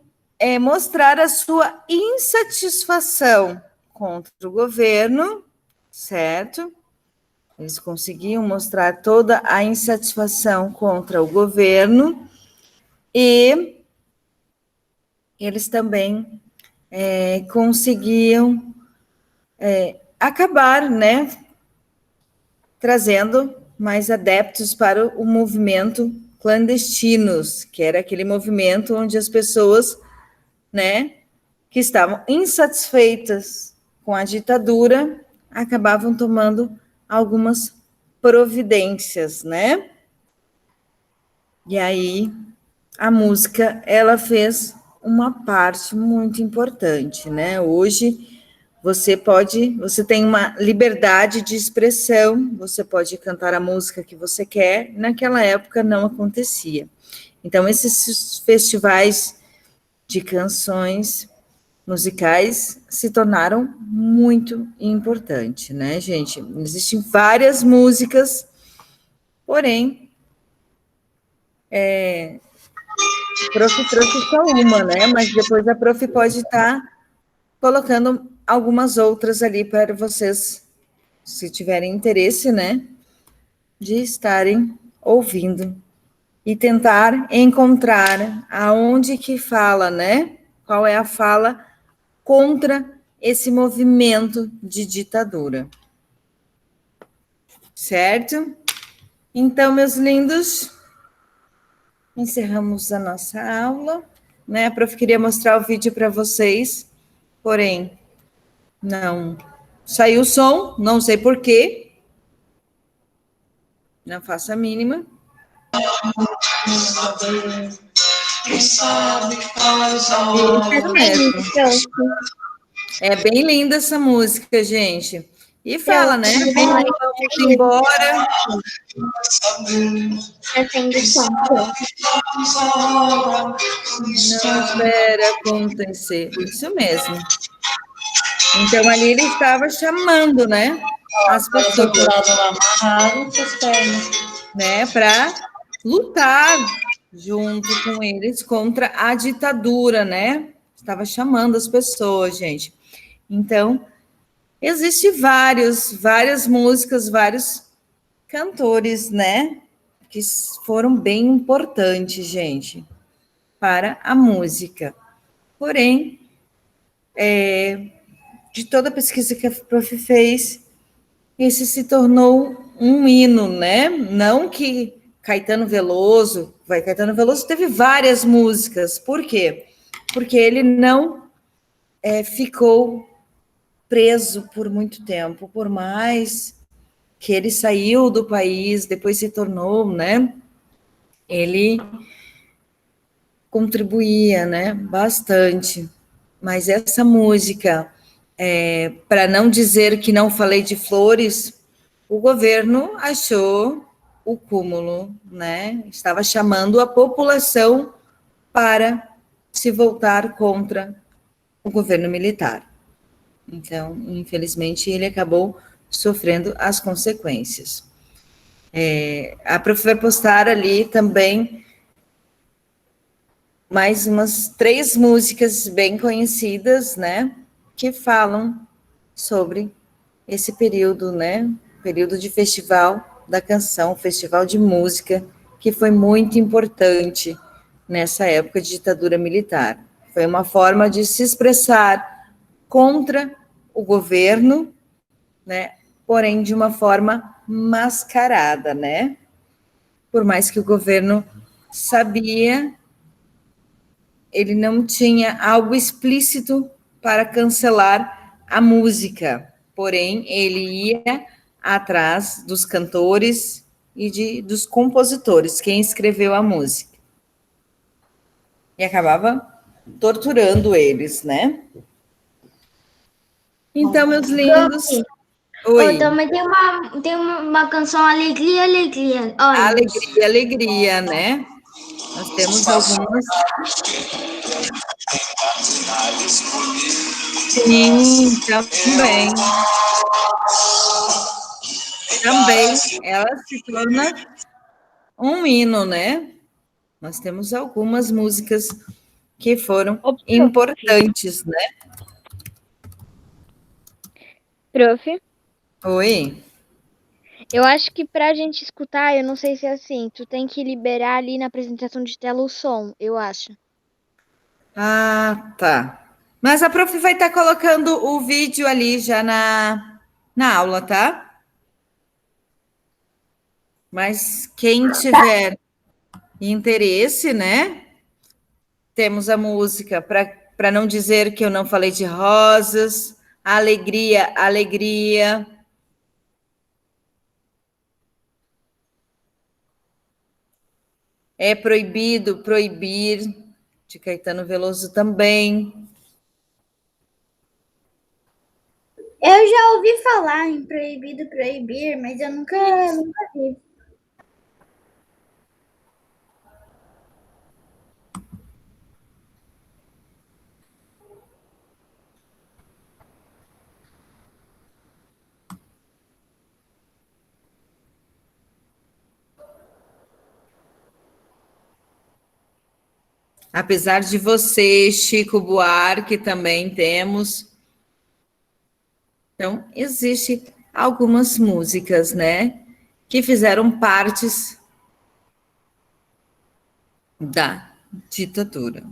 mostrar a sua insatisfação contra o governo, certo? Eles conseguiam mostrar toda a insatisfação contra o governo e eles também conseguiam acabar, né, trazendo mais adeptos para o movimento clandestinos, que era aquele movimento onde as pessoas, né, que estavam insatisfeitas com a ditadura, acabavam tomando algumas providências, né? E aí a música, ela fez uma parte muito importante, né? Hoje você tem uma liberdade de expressão, você pode cantar a música que você quer, naquela época não acontecia. Então, esses festivais de canções musicais se tornaram muito importantes, né, gente? Existem várias músicas, porém, a prof trouxe só uma, né? Mas depois a prof pode estar colocando algumas outras ali para vocês, se tiverem interesse, né, de estarem ouvindo e tentar encontrar aonde que fala, né? Qual é a fala contra esse movimento de ditadura. Certo? Então, meus lindos, encerramos a nossa aula, né? A prof queria mostrar o vídeo para vocês, porém, não saiu o som, não sei por quê. Não faço a mínima. Isso mesmo. É bem linda essa música, gente. E fala, né? Vamos embora. Não espera acontecer. Isso mesmo. Então, ali ele estava chamando, né? As pessoas, né? Para lutar junto com eles contra a ditadura, né? Estava chamando as pessoas, gente. Então, existe várias músicas, vários cantores, né? Que foram bem importantes, gente, para a música. Porém, de toda a pesquisa que a prof fez, esse se tornou um hino, né? Não que Caetano Veloso teve várias músicas. Por quê? Porque ele não ficou preso por muito tempo, por mais que ele saiu do país, depois se tornou, né? Ele contribuía, né? Bastante. Mas essa música, para não dizer que não falei de flores, o governo achou o cúmulo, né? Estava chamando a população para se voltar contra o governo militar. Então, infelizmente, ele acabou sofrendo as consequências. A prof vai postar ali também mais umas 3 músicas bem conhecidas, né, que falam sobre esse período, né, período de festival da canção, festival de música, que foi muito importante nessa época de ditadura militar. Foi uma forma de se expressar contra o governo, né, porém de uma forma mascarada, né? Por mais que o governo sabia, ele não tinha algo explícito para cancelar a música, porém ele ia atrás dos cantores e dos compositores, quem escreveu a música. E acabava torturando eles, né? Então, meus lindos... Oi. Também tem uma canção Alegria, Alegria. Olha. Alegria, alegria, né? Nós temos algumas... Sim, também. Também, ela se torna um hino, né? Nós temos algumas músicas que foram importantes, né? Prof, Oi. Eu acho que pra gente escutar, eu não sei se é assim, tu tem que liberar ali na apresentação de tela o som, eu acho. Ah, tá. Mas a prof vai estar colocando o vídeo ali já na aula, tá? Mas quem tiver interesse, né? Temos a música, para não dizer que eu não falei de rosas, alegria, alegria. É proibido proibir, de Caetano Veloso também. Eu já ouvi falar em proibido proibir, mas eu nunca vi. Apesar de você, Chico Buarque, também temos. Então, existem algumas músicas, né, que fizeram partes da ditadura.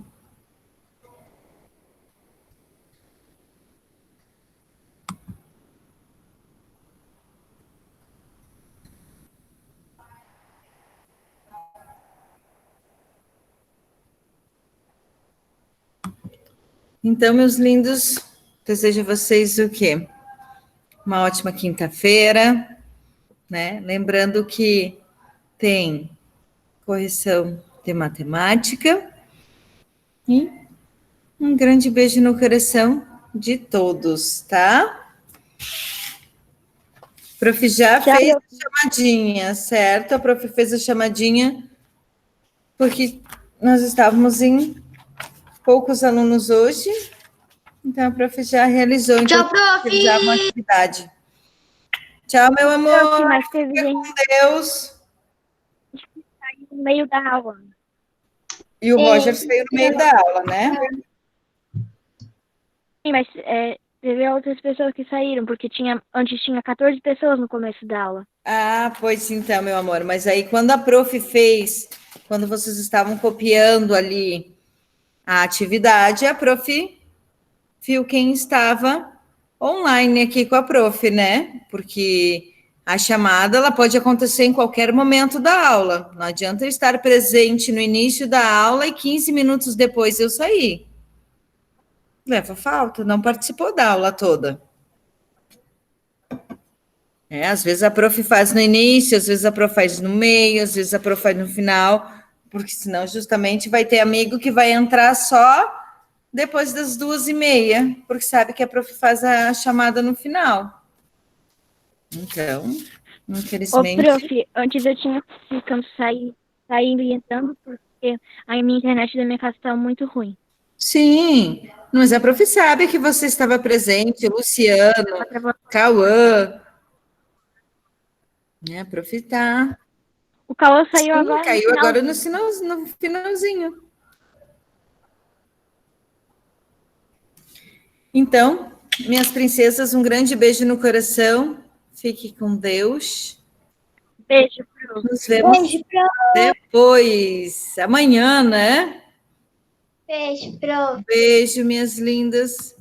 Então, meus lindos, desejo a vocês o quê? Uma ótima quinta-feira, né? Lembrando que tem correção de matemática e um grande beijo no coração de todos, tá? A prof já fez a chamadinha, certo? A prof fez a chamadinha porque nós estávamos em poucos alunos hoje, então a prof já realizou. Tchau, prof! Uma atividade. Tchau, meu amor. Prof, mas teve Fica gente com Deus. no meio da aula. E o Roger saiu no meio da aula, né? Sim, mas teve outras pessoas que saíram, porque antes tinha 14 pessoas no começo da aula. Ah, pois então, meu amor. Mas aí, quando a prof fez, quando vocês estavam copiando ali a atividade, a prof viu quem estava online aqui com a prof, né? Porque a chamada ela pode acontecer em qualquer momento da aula. Não adianta eu estar presente no início da aula e 15 minutos depois eu sair. Leva falta, não participou da aula toda. Às vezes a prof faz no início, às vezes a prof faz no meio, às vezes a prof faz no final, porque senão justamente vai ter amigo que vai entrar só depois das 2h30, porque sabe que a prof faz a chamada no final. Então, infelizmente... Ô, prof, antes eu tinha ficado saindo e entrando, porque a minha internet da minha casa estava muito ruim. Sim, mas a prof sabe que você estava presente, Luciano, Cauã, né? A prof tá... O Cauã saiu Sim, agora. Caiu agora no finalzinho. Então, minhas princesas, um grande beijo no coração. Fique com Deus. Beijo, prof. Nos vemos depois. Amanhã, né? Beijo, prof. Beijo, minhas lindas.